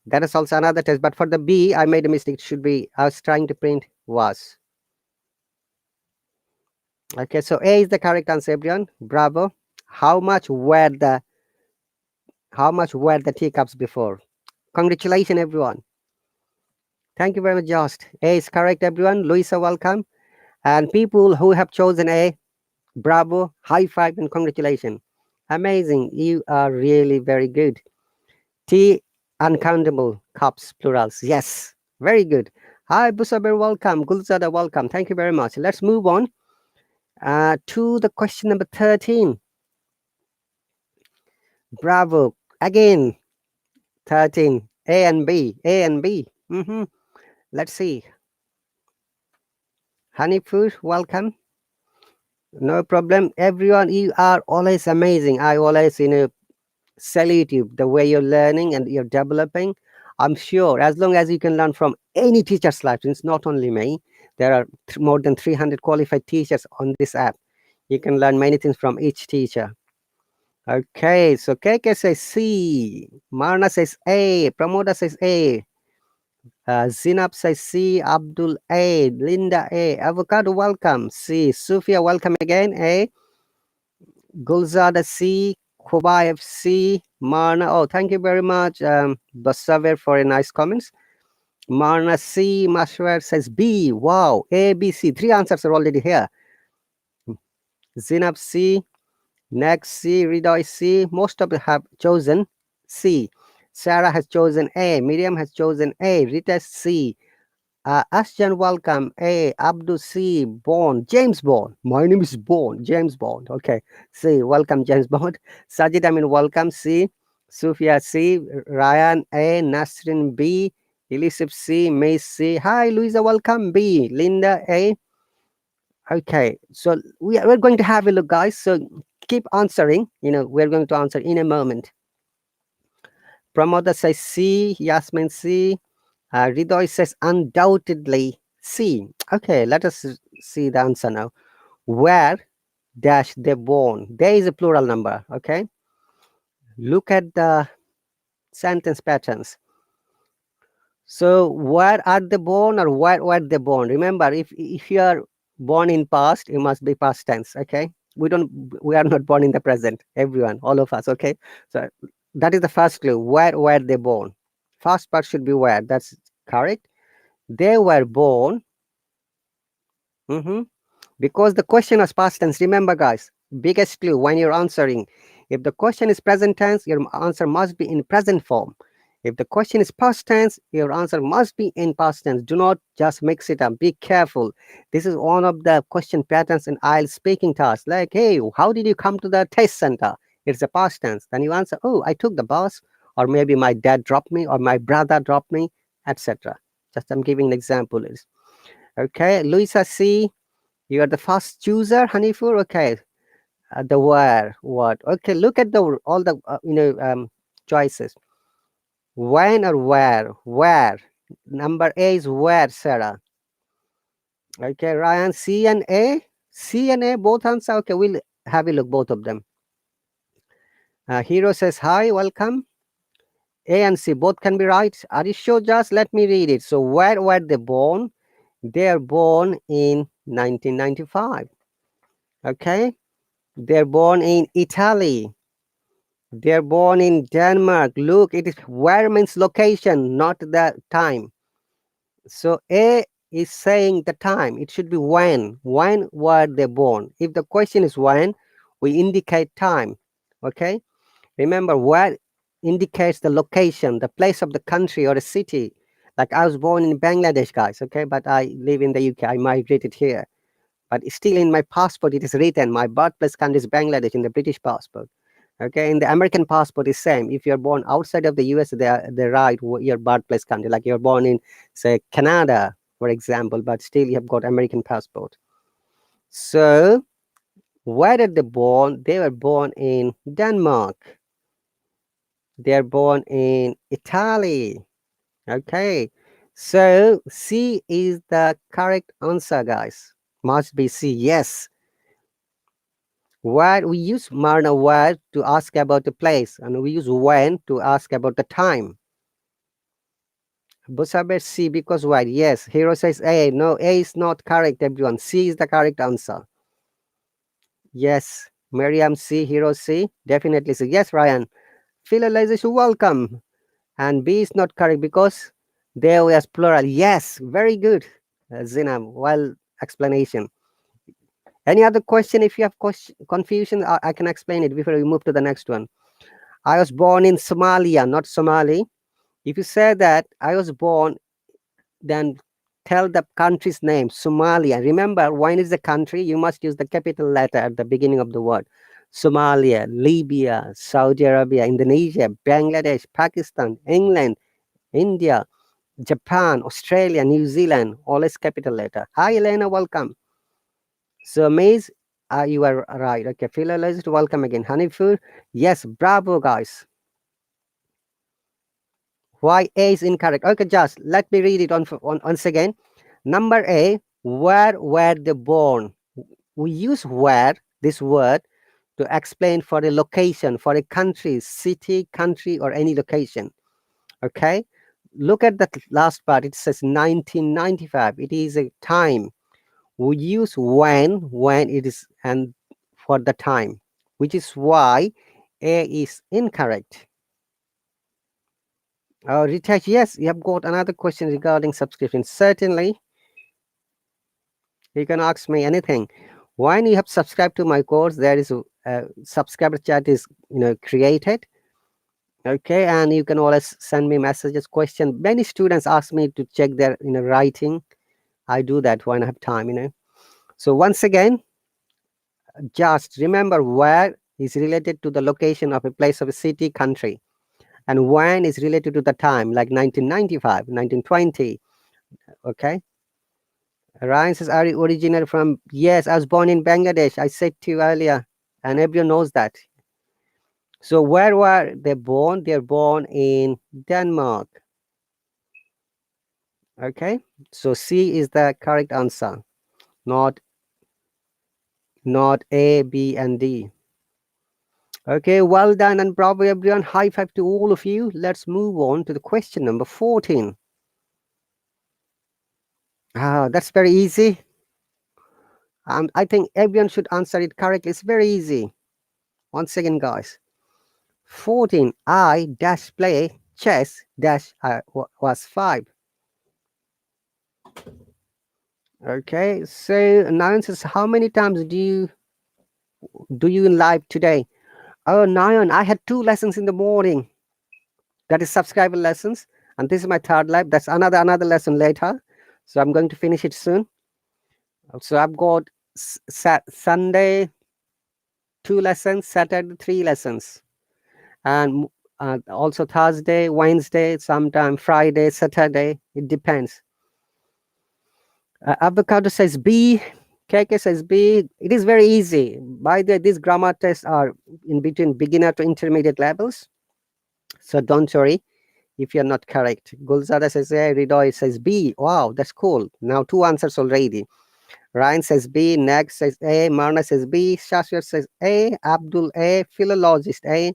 That is also another test. But for the B, I made a mistake. It should be, I was trying to print was. Okay, so A is the correct answer, everyone. Bravo. How much were the teacups before? Congratulations, everyone. Thank you very much, Jost. A is correct, everyone. Luisa, welcome. And people who have chosen A, bravo, high five, and congratulations. Amazing. You are really very good. Tea, uncountable cups, plurals. Yes, very good. Hi, Busaber, welcome. Gulzada, welcome. Thank you very much. Let's move on to the question number 13. Bravo. Again, 13. A and B. A and B. Let's see. Honeyfood, welcome. No problem. Everyone, you are always amazing. I always, salute you the way you're learning and you're developing. I'm sure as long as you can learn from any teacher's life, it's not only me, there are more than 300 qualified teachers on this app. You can learn many things from each teacher. Okay, so KK says C, Marna says A, Pramoda says A, Zinab says C, Abdul A, Linda A, Avocado welcome, C, Sufia welcome again, A, Gulzada C, Kobayev C, Marna. Oh, thank you very much, Basaver, for a nice comments. Marna C, Mashwar says B. Wow, A, B, C. Three answers are already here. Zinab C, Next C, Ridoy C. Most of them have chosen C. Sarah has chosen A. Miriam has chosen A. Rita C. Ashjan, welcome. A. Abdul C. Bond. James Bond. My name is Bond. James Bond. Okay. C. Welcome, James Bond. Sajid Amin, welcome. C. Sufia C. Ryan A. Nasrin B. Elizabeth C. May C. Hi, Louisa. Welcome. B. Linda A. Okay. So we're going to have a look, guys. So keep answering. We're going to answer in a moment. Pramoda says C. Yasmin C. Ridoy says undoubtedly C. Okay, let us see the answer now. Where dash they born? There is a plural number. Okay. Look at the sentence patterns. So where are they born or where were they born? Remember, if you are born in past, you must be past tense. Okay. We are not born in the present. Everyone, all of us. Okay. So that is the first clue. Where were they born? First part should be where. That's correct. They were born. Because the question is past tense. Remember, guys, biggest clue when you're answering. If the question is present tense, your answer must be in present form. If the question is past tense, your answer must be in past tense. Do not just mix it up. Be careful. This is one of the question patterns in IELTS speaking task. Like, hey, how did you come to the test center? It's a past tense. Then you answer, oh, I took the bus, or maybe my dad dropped me, or my brother dropped me, etc. Just I'm giving an example. Okay, Luisa C. You are the first chooser, Hanifur. Okay, the where, what? Okay, look at the all the choices. When or where? Where? Number A is where, Sarah. Okay, Ryan. C and A. C and A both answer. Okay, we'll have a look both of them. Hero says hi, welcome. A and C both can be right. Are you sure? Just let me read it. So where were they born? They are born in 1995. Okay. They're born in Italy. They're born in Denmark. Look, it is where means location, not the time. So A is saying the time. It should be when. When were they born? If the question is when, we indicate time. Okay. Remember, where indicates the location, the place of the country or a city. Like I was born in Bangladesh, guys. Okay, but I live in the UK. I migrated here. But still in my passport, it is written my birthplace country is Bangladesh in the British passport. Okay, in the American passport is same. If you're born outside of the US, they write your birthplace country. Like you're born in, say, Canada, for example, but still you have got American passport. So where did they born? They were born in Denmark. They're born in Italy. Okay, so C is the correct answer, guys. Must be C. Yes. Where we use Marna where to ask about the place, and we use when to ask about the time. Busaber C because why? Yes. Hero says A. No, A is not correct, everyone. C is the correct answer. Yes. Miriam C. Hero C. Definitely C. Yes, Ryan. Philolization, welcome. And B is not correct because there was plural. Yes. Very good. Zinam, well explanation. Any other question? If you have confusion, I can explain it before we move to the next one. I was born in Somalia, not Somali. If you say that I was born, then tell the country's name, Somalia. Remember, when is the country, you must use the capital letter at the beginning of the word. Somalia, Libya, Saudi Arabia, Indonesia, Bangladesh, Pakistan, England, India, Japan, Australia, New Zealand, always capital letter. Hi, Elena, welcome. So, Maze, you are right. Okay, philologist, welcome again. Hanifur, yes, bravo, guys. Why A is incorrect? Okay, just let me read it on once again. Number A, where were they born? We use where, this word, to explain for a location, for a country, city, country, or any location. Okay? Look at that last part. It says 1995. It is a time. We use when it is, and for the time, which is why A is incorrect. Ritesh, yes, you have got another question regarding subscription. Certainly, you can ask me anything. When you have subscribed to my course, there is a subscriber chat is created. Okay, and you can always send me messages, question. Many students ask me to check their writing. I do that when I have time. So once again, just remember where is related to the location of a place of a city, country, and when is related to the time, like 1995, 1920. Okay. Ryan says, are you original from? Yes, I was born in Bangladesh. I said to you earlier, and everyone knows that. So where were they born? They're born in Denmark. Okay, so C is the correct answer, not A, B, and D. Okay, well done and bravo everyone. High five to all of you. Let's move on to the question number 14. That's very easy. I think everyone should answer it correctly. It's very easy. Once again, guys. 14. I dash play chess dash was 5. Okay, so Nayan says, how many times do you in live today? Oh, Nayan, I had 2 lessons in the morning. That is subscriber lessons, and this is my 3rd live. That's another lesson later. So I'm going to finish it soon. So I've got Sunday 2 lessons, Saturday 3 lessons, and also Thursday, Wednesday, sometime Friday, Saturday. It depends. Avocado says B. KK says B. It is very easy. By the way, these grammar tests are in between beginner to intermediate levels. So don't worry if you're not correct. Gulzada says A. Ridoy says B. Wow, that's cool. Now 2 answers already. Ryan says B. Nag says A. Marna says B. Shashwar says A. Abdul A. Philologist A.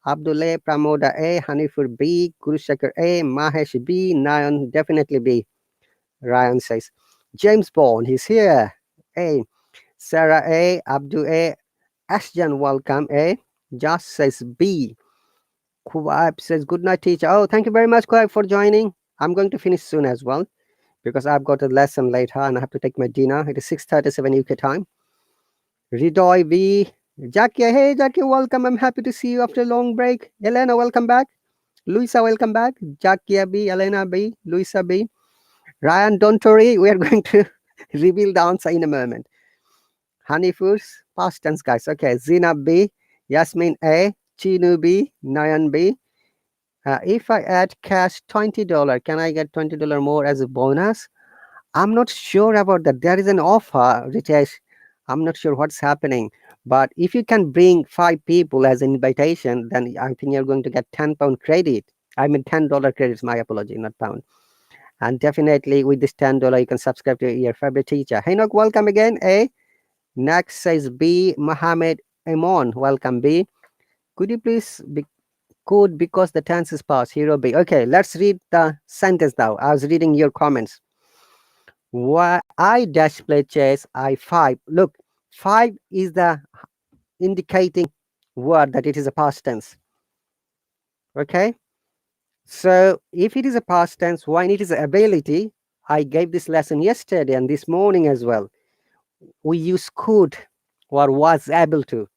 Abdul A. Pramoda A. Hanifur B. Guru Shankar A. Mahesh B. Nayan definitely B. Ryan says James Bond, he's here. A. Sarah A. Abdul A. Ashjan, welcome. A. Josh says B. Kuwaib says good night, teacher. Oh, thank you very much, Kuwaib, for joining. I'm going to finish soon as well because I've got a lesson later and I have to take my dinner. It is 6:37 UK time. Ridoy V. Jackie, hey Jackie, welcome. I'm happy to see you after a long break. Elena, welcome back. Luisa, welcome back. Jackie B, Elena B, Luisa B. Ryan, don't worry, we are going to reveal the answer in a moment. Hanifurs, past tense, guys. Okay, Zinab B, Yasmin A, Chinu B, Nayan B. If I add cash $20, can I get $20 more as a bonus? I'm not sure about that. There is an offer, Ritesh. I'm not sure what's happening. But if you can bring 5 people as an invitation, then I think you're going to get £10 credit. I mean, $10 credits, my apology, not pound. And definitely with this $10, you can subscribe to your favorite teacher. Henok, welcome again. A. Next says B. Mohammed Amon, welcome B. Could you please be could because the tense is past, hero B. Okay, let's read the sentence now. I was reading your comments. Why I dash play chess, I 5. Look, 5 is the indicating word that it is a past tense. Okay, so if it is a past tense, when it is an ability, I gave this lesson yesterday and this morning as well. We use could or was able to.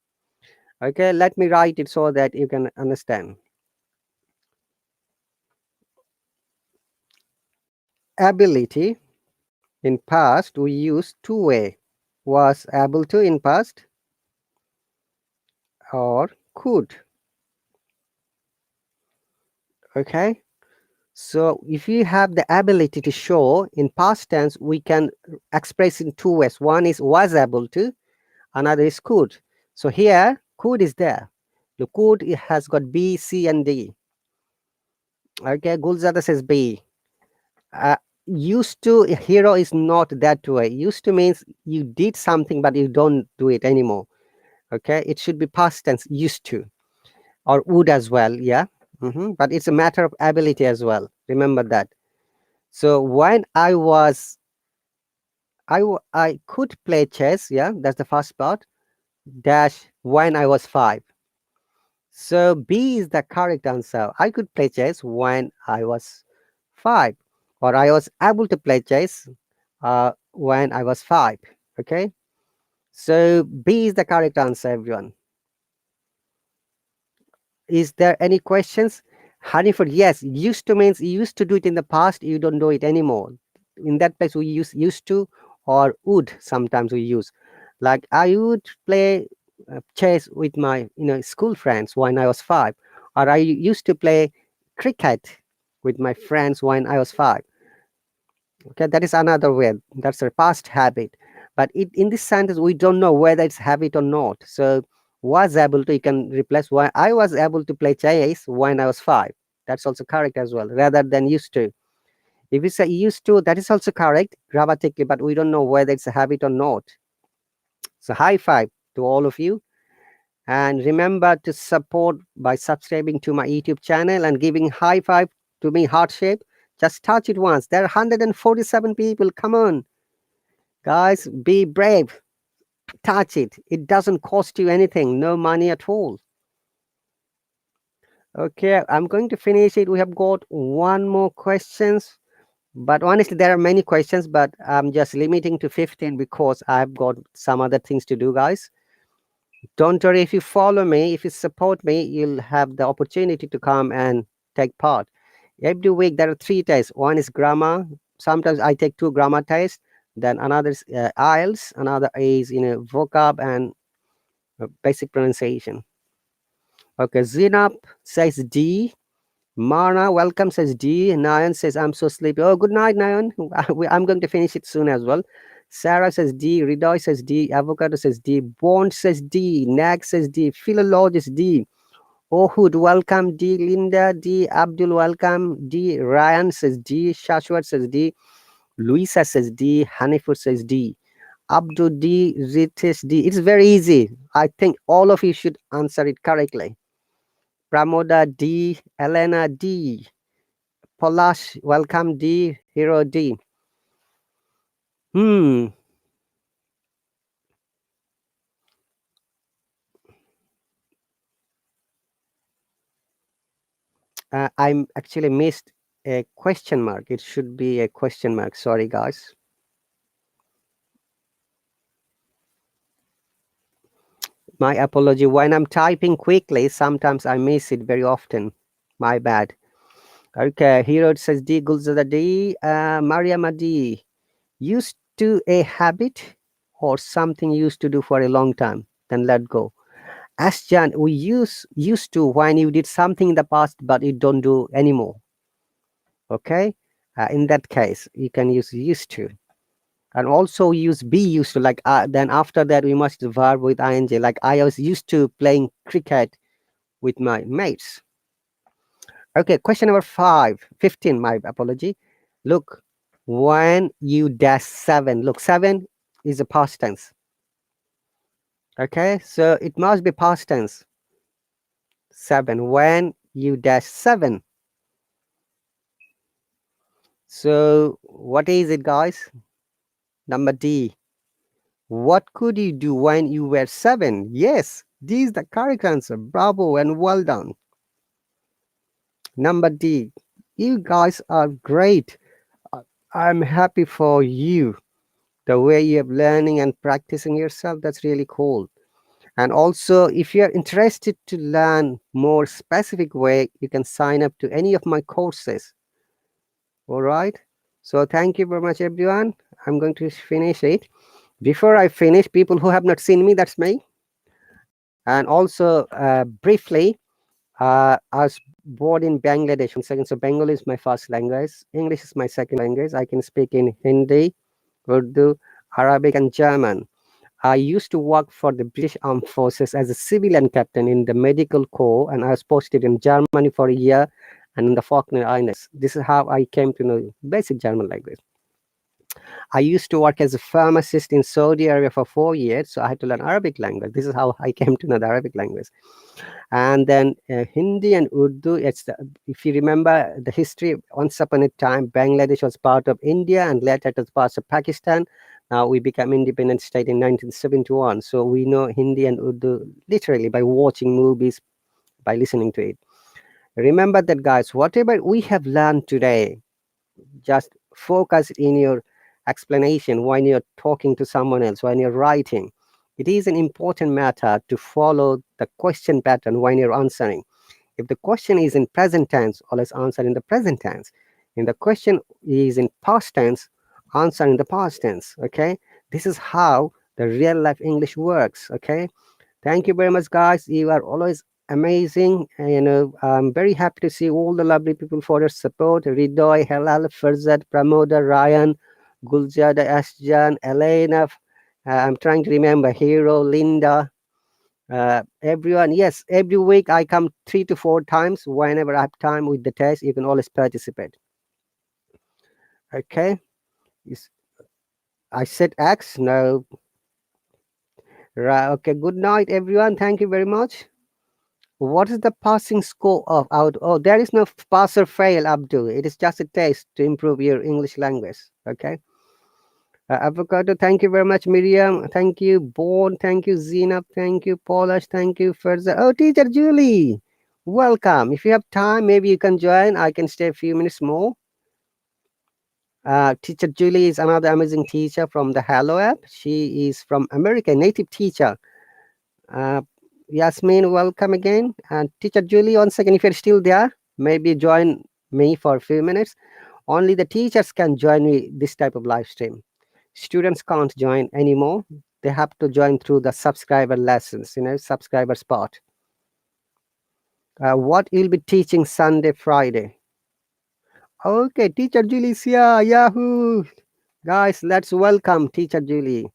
Okay, let me write it so that you can understand. Ability, in past we use to way. Was able to in past or could. Okay, so if you have the ability to show in past tense, we can express in two ways. One is was able to, another is could. So here could is there. The could, it has got B, C, and D. Okay, Gulzada says B. uh, Used to, hero is not that way. Used to means you did something but you don't do it anymore. Okay, it should be past tense, used to, or would as well. Yeah. But it's a matter of ability as well, remember that. So when I could play chess, yeah, that's the first part, dash when I was 5. So B is the correct answer. I could play chess when I was 5, or I was able to play chess when I was 5. Okay, so B is the correct answer, everyone. Is there any questions? Honeyford, yes, used to means you used to do it in the past, you don't do it anymore. In that place, we use used to or would, sometimes we use. Like I would play chess with my school friends when I was 5, or I used to play cricket with my friends when I was 5. Okay, that is another way. That's a past habit. But in this sentence, we don't know whether it's habit or not. So was able to, you can replace why I was able to play chess when I was 5. That's also correct as well, rather than used to. If you say used to, that is also correct grammatically, but we don't know whether it's a habit or not. So high five to all of you. And remember to support by subscribing to my YouTube channel and giving high five to me, heart shape. Just touch it once. There are 147 people. Come on, guys, be brave. Touch it. It doesn't cost you anything, no money at all. Okay, I'm going to finish it. We have got one more questions, but honestly, there are many questions, but I'm just limiting to 15 because I've got some other things to do, guys. Don't worry, if you follow me, if you support me, you'll have the opportunity to come and take part. Every week there are 3 tests. One is grammar. Sometimes I take 2 grammar tests. Then another is IELTS. Another is vocab and basic pronunciation. Okay, Zinab says D. Marna, welcome, says D. Nayan says, I'm so sleepy. Oh, good night, Nayan. I'm going to finish it soon as well. Sarah says D. Ridoy says D. Avocado says D. Bond says D. Nag says D. Philologist D. Ohud, welcome. D. Linda D. Abdul, welcome. D. Ryan says D. Shashwat says D. Luisa says D. Hanifur says D. Abdul D. Ritesh D. It's very easy. I think all of you should answer it correctly. Pramoda D. Elena D. Polash, welcome D. Hero D. Hmm. I'm actually missed a question mark. It should be a question mark. Sorry, guys. My apology. When I'm typing quickly, sometimes I miss it very often. My bad. Okay, Hero says D. Gulzada D. Mariama D. Used to a habit or something used to do for a long time, then let go. Ashjan, we used to when you did something in the past, but you don't do anymore. Okay, in that case, you can use used to, and also use be used to. Like then after that, we must verb with ing. Like I was used to playing cricket with my mates. Okay, question number 15. My apology. Look, when you dash 7. Look, 7 is a past tense. Okay, so it must be past tense. 7. When you dash 7. So what is it, guys? Number D. What could you do when you were 7? Yes, D is the correct answer. Bravo and well done. Number D. You guys are great. I'm happy for you. The way you have learning and practicing yourself, that's really cool. And also, if you are interested to learn more specific way, you can sign up to any of my courses. All right. So thank you very much, everyone. I'm going to finish it. Before I finish, people who have not seen me, that's me. And also, briefly, I was born in Bangladesh. One second. So Bengali is my first language. English is my second language. I can speak in Hindi, Urdu, Arabic, and German. I used to work for the British Armed Forces as a civilian captain in the medical corps, and I was posted in Germany for a year and in the Falkland Islands. This is how I came to know basic German language. I used to work as a pharmacist in Saudi Arabia for 4 years, so I had to learn Arabic language. This is how I came to know the Arabic language. And then Hindi and Urdu. If you remember the history, once upon a time, Bangladesh was part of India, and later it was part of Pakistan. Now we became independent state in 1971. So we know Hindi and Urdu literally by watching movies, by listening to it. Remember that, guys. Whatever we have learned today, just focus in your explanation when you're talking to someone else, when you're writing. It is an important matter to follow the question pattern when you're answering. If the question is in present tense, always answer in the present tense. If the question is in past tense, answer in the past tense. Okay, this is how the real life English works. Okay, thank you very much, guys. You are always amazing. I'm very happy to see all the lovely people for your support. Ridoy, Halal, Farzad, Pramoda, Ryan, Guljada, Ashjan, Elena. I'm trying to remember Hero, Linda, everyone. Yes, every week I come 3 to 4 times whenever I have time with the test. You can always participate. Okay. Is- I said X. No. Right. Okay. Good night, everyone. Thank you very much. What is the passing score of out? Oh, there is no pass or fail, Abdul. It is just a test to improve your English language. Okay. Avocado, thank you very much. Miriam, thank you. Born, thank you. Zina, thank you. Polish, thank you. Further. Oh, teacher Julie, welcome. If you have time, maybe you can join. I can stay a few minutes more. Teacher Julie is another amazing teacher from the Hallo app. She is from America, native teacher. Uh, Yasmin, welcome again. And teacher Julie, once again, if you're still there, maybe join me for a few minutes. Only the teachers can join me this type of live stream. Students can't join anymore. They have to join through the subscriber lessons, subscriber spot. What you'll be teaching Sunday, Friday? Okay, teacher Julie is here. Yahoo! Guys, let's welcome teacher Julie.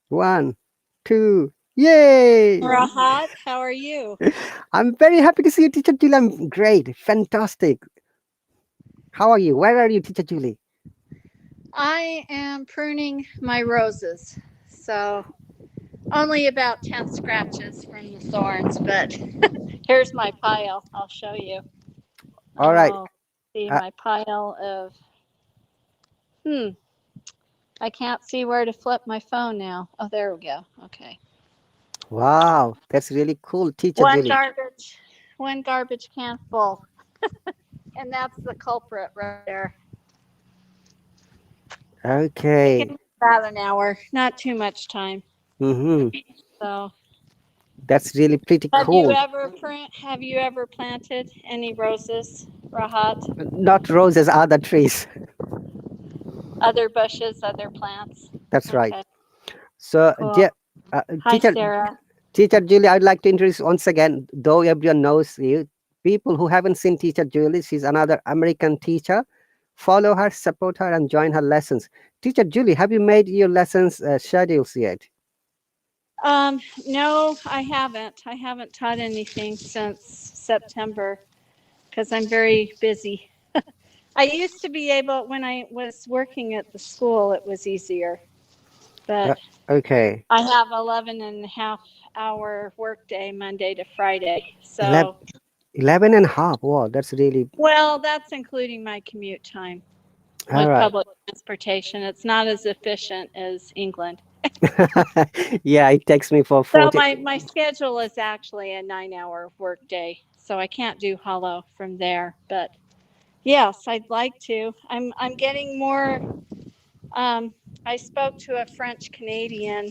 One, two, yay!
Rahat, how are you?
I'm very happy to see you, teacher Julie. I'm great, fantastic. How are you? Where are you, teacher Julie?
I am pruning my roses. So, only about 10 scratches from the thorns, but here's my pile. I'll show you.
All right.
Oh, see
Uh,
my pile of. Hmm, I can't see where to flip my phone now. Oh, there we go. Okay.
wow, that's really cool, teacher
One
Julie.
garbage, one garbage can full. And that's the culprit right there.
Okay.
Taking about an hour, not too much time.
Mm-hmm.
So,
That's really pretty
Have you
cool.
ever have you ever planted any roses, Rahat?
Not roses, other trees.
Other bushes, other plants?
That's right.
Okay,
So,
cool.
dear
Hi,
teacher,
Sarah.
teacher Julie, I'd like to introduce once again, though everyone knows you, people who haven't seen teacher Julie, she's another American teacher. Follow her, support her, and join her lessons. Teacher Julie, have you made your lessons schedules yet?
No, I haven't. I haven't taught anything since September because I'm very busy. I used to be able, when I was working at the school, it was easier,
Uh,
but
okay.
I have 11 and a half hour workday Monday to Friday.
11,
So,
11 and a half. Wow, that's really,
well, that's including my commute time
all
with
right.
public transportation. It's not as efficient as England.
Yeah, it takes me for
So
40.
my schedule is actually a 9 hour workday. So I can't do Hollow from there. But yes, I'd like to. I'm getting more. I spoke to a French Canadian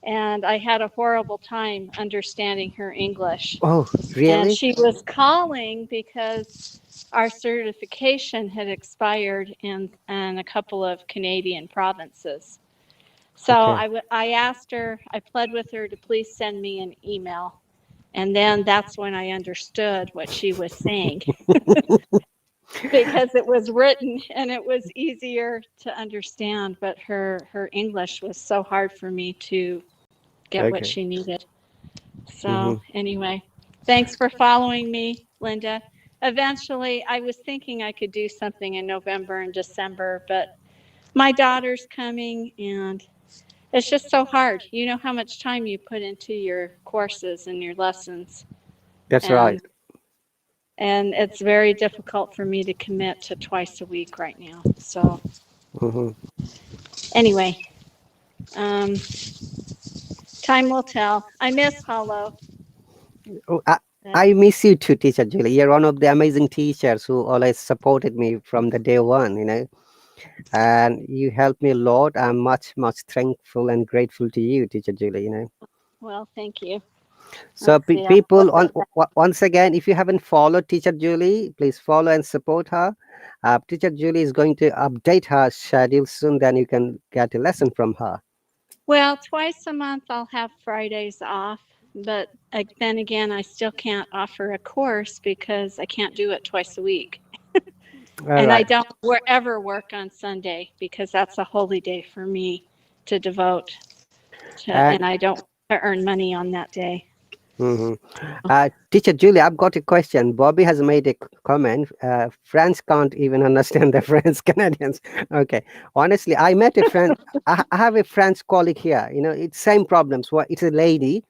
and I had a horrible time understanding her English.
Oh,
And
really?
she was calling because our certification had expired in a couple of Canadian provinces. So
Okay.
I asked her, I pled with her to please send me an email. And then that's when I understood what she was saying because it was written and it was easier to understand. But her English was so hard for me to get what
Okay.
she needed. So,
Hmm.
anyway, thanks for following me, Linda. Eventually, I was thinking I could do something in November and December, but my daughter's coming and it's just so hard. You know how much time you put into your courses and your lessons,
That's right.
and it's very difficult for me to commit to twice a week right now. So,
Hmm.
anyway, um, time will tell. I miss Hallo.
Oh,
But,
I miss you too, Teacher Julie. You're one of the amazing teachers who always supported me from the day one, and you helped me a lot. I'm much, much thankful and grateful to you, Teacher Julie.
well, thank you.
So
Let's see. I'll
people,
look at that.
once again, if you haven't followed Teacher Julie, please follow and support her. Teacher Julie is going to update her schedule soon. Then you can get a lesson from her.
Well, twice a month I'll have Fridays off, but then again, I still can't offer a course because I can't do it twice a week.
All
And I
right.
don't ever work on Sunday because that's a holy day for me to devote to,
And
and I don't earn money on that day.
mhm. Teacher Julie, I've got a question. Bobby has made a comment. French can't even understand the French Canadians. Okay. Honestly, I met a friend. I have a French colleague here. It's same problems. It's a lady.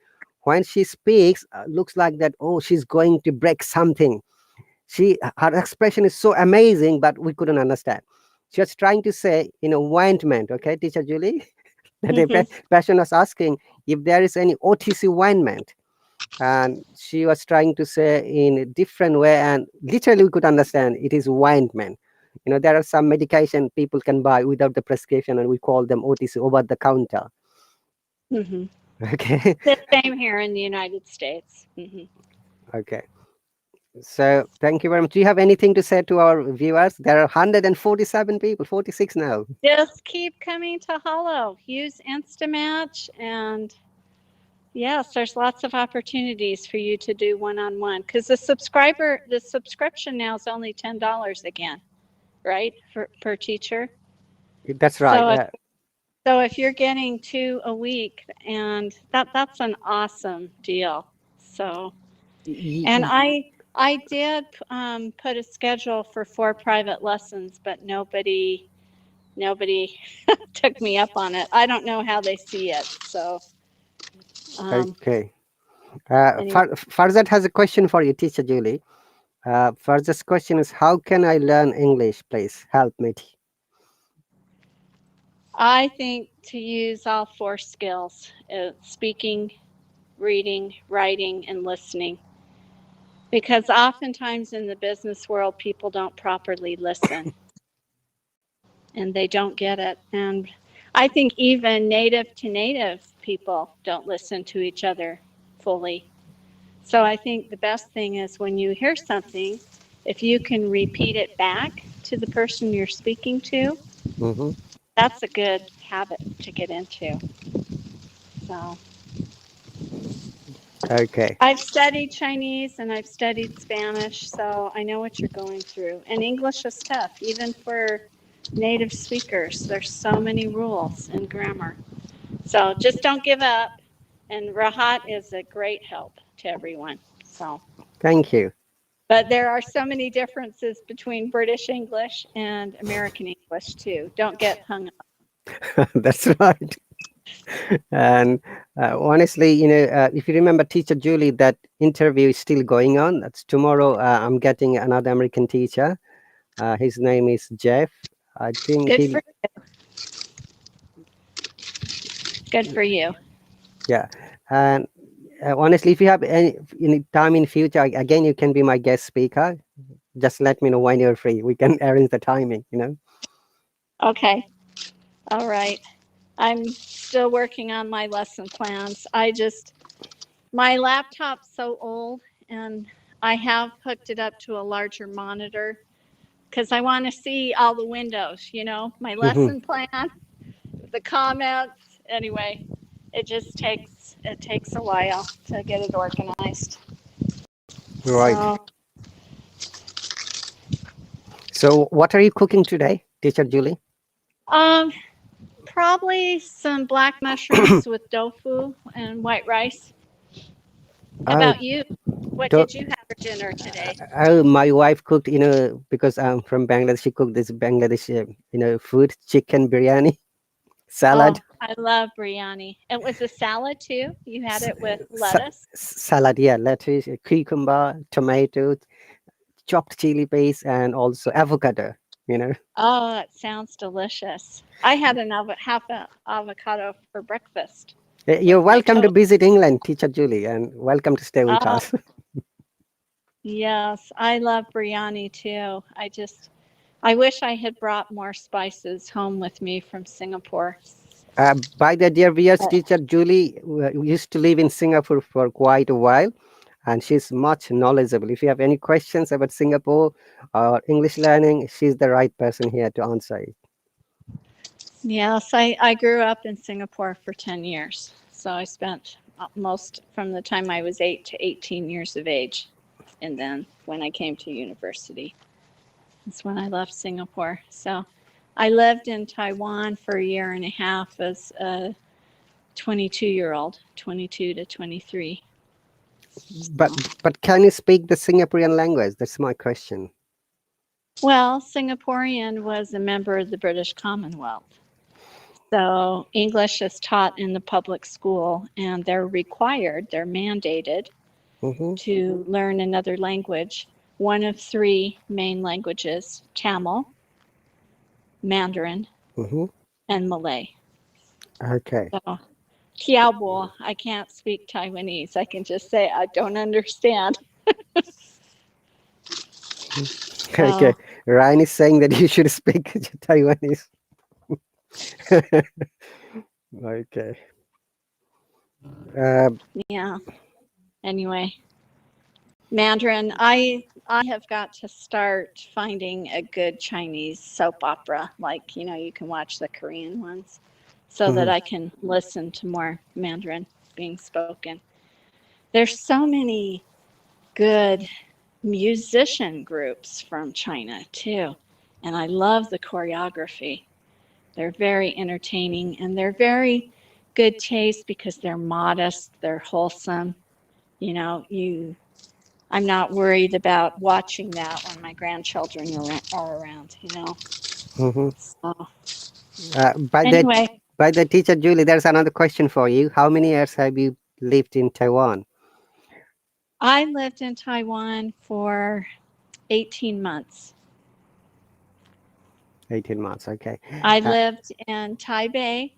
When she speaks, looks like that. Oh, she's going to break something. Her expression is so amazing, but we couldn't understand. She was trying to say, ointment. Okay, Teacher Julie, that the
Mhm,
patient was asking if there is any OTC ointment, and she was trying to say in a different way, and literally we could understand it is ointment. There are some medication people can buy without the prescription, and we call them OTC, over the counter.
mhm.
Okay.
The same here in the United States.
Okay, so thank you very much. Do you have anything to say to our viewers? There are 147 people, 46 now.
Just keep coming to Hollow. Use Instamatch, and yes, there's lots of opportunities for you to do one-on-one because the subscription now is only $10 again, right, for per teacher.
That's right.
So if you're getting two a week, and that's an awesome deal. So,
Y-
and
y-
I did put a schedule for 4 private lessons, but nobody took me up on it. I don't know how they see it. So, um,
okay.
anyway,
Farzad has a question for you, Teacher Julie. Farzad's question is, how can I learn English? Please help me.
I think to use all 4 skills: speaking, reading, writing, and listening. Because oftentimes in the business world, people don't properly listen and they don't get it. And I think even native to native people don't listen to each other fully. So I think the best thing is when you hear something, if you can repeat it back to the person you're speaking to,
Hmm.
that's a good habit to get into. So
Okay.
I've studied Chinese and I've studied Spanish, so I know what you're going through. And English is tough, even for native speakers. There's so many rules and grammar. So just don't give up. And Rahat is a great help to everyone. So,
Thank you.
but there are so many differences between British English and American English too. Don't get hung up.
That's right. And honestly, if you remember, Teacher Julie, that interview is still going on. That's tomorrow. I'm getting another American teacher. His name is Jeff. I think
Good
he'll,
for good for you.
yeah. And honestly, if you have any time in future, again, you can be my guest speaker. Just let me know when you're free. We can arrange the timing.
Okay. All right. I'm still working on my lesson plans. My laptop's so old, and I have hooked it up to a larger monitor because I want to see all the windows, my
Mhm.
lesson plan, the comments. Anyway, it takes a while to get it organized.
Right.
So,
So what are you cooking today, Teacher Julie?
um, probably some black mushrooms with tofu and white rice. How
Oh,
about you? What
to,
did you have for dinner today?
my wife cooked, because I'm from Bangladesh, she cooked this Bangladesh, food, chicken biryani, salad,
Oh, I love biryani. It was a salad too. You had
s-
it with
sa-
lettuce.
salad, yeah, lettuce, cucumber, tomato, chopped chili paste, and also avocado, you know.
Oh, it sounds delicious. I had half an avocado for breakfast
You're
with my
welcome to
toast.
visit England, Teacher Julie, and welcome to stay with
Oh,
us.
yes, I love biryani too. I wish I had brought more spices home with me from Singapore.
By the dear viewers,
Uh,
Teacher Julie used to live in Singapore for quite a while, and she's much knowledgeable. If you have any questions about Singapore or English learning, she's the right person here to answer it.
Yes, I grew up in Singapore for 10 years. So I spent most from the time I was 8 to 18 years of age. And then when I came to university, that's when I left Singapore. So I lived in Taiwan for a year and a half as a 22-year-old, 22 to 23.
But but can you speak the Singaporean language? That's my question.
Well, Singaporean was a member of the British Commonwealth. So English is taught in the public school, and they're mandated
Mm-hmm,
to learn another language, one of three main languages: Tamil, Mandarin,
mm-hmm.
and Malay.
Okay.
So, Kiaobo, I can't speak Taiwanese. I can just say I don't understand.
Okay.
So,
Ryan is saying that you should speak Taiwanese. Okay. Uh,
yeah. Anyway, Mandarin, I have got to start finding a good Chinese soap opera, like, you can watch the Korean ones, so that
mhm,
I can listen to more Mandarin being spoken. There's so many good musician groups from China too, and I love the choreography. They're very entertaining, and they're very good taste because they're modest, they're wholesome. You I'm not worried about watching that when my grandchildren are around.
mhm.
So,
By the
anyway,
Teacher Julie, there's another question for you. How many years have you lived in Taiwan?
I lived in Taiwan for 18 months.
18 months. Okay.
I
Uh,
lived in Taipei,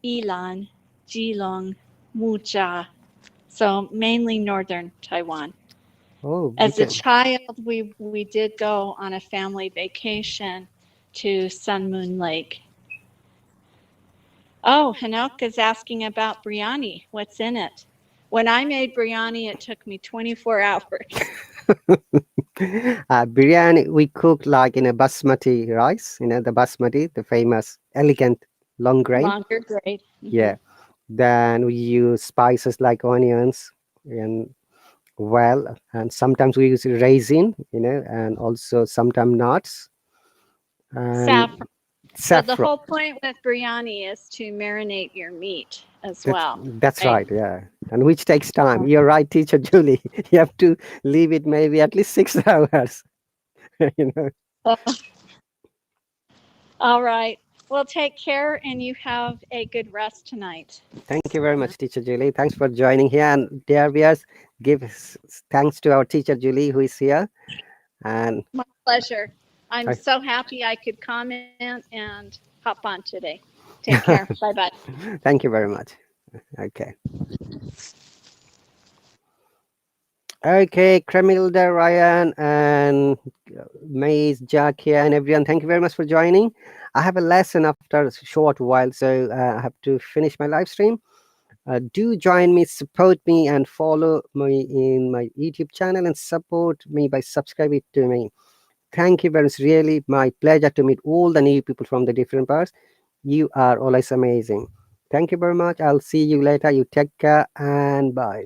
Yilan, Geelong, Muzhou, so mainly northern Taiwan.
oh,
As a
because
child, we did go on a family vacation to Sun Moon Lake. Oh, Hanok is asking about biryani. What's in it? When I made biryani, it took me 24 hours.
biryani we cook like in a basmati rice. The basmati, the famous elegant long grain.
Longer grade.
Yeah. Then we use spices like onions and and sometimes we use raisin, and also sometimes nuts and
Saffron. So the
saffron.
whole point with biryani is to marinate your meat as well,
That's
right?
right, yeah. And which takes time. You're right, Teacher Julie. You have to leave it maybe at least 6 hours. you know.
Uh, all right. Well, take care and you have a good rest tonight.
Thank you very much, Teacher Julie. Thanks for joining here. And dear viewers, give thanks to our Teacher Julie who is here. And
My pleasure. I'm
I,
so happy I could comment and hop on today. Take care. Bye bye.
thank you very much. Okay. Okay, Cremilda, Ryan, and Maze, Jackie, and everyone, thank you very much for joining. I have a lesson after a short while, so I have to finish my live stream. Do join me, support me, and follow me in my YouTube channel and support me by subscribing to me. Thank you very much. Really, my pleasure to meet all the new people from the different parts. You are always amazing. Thank you very much. I'll see you later. You take care and bye.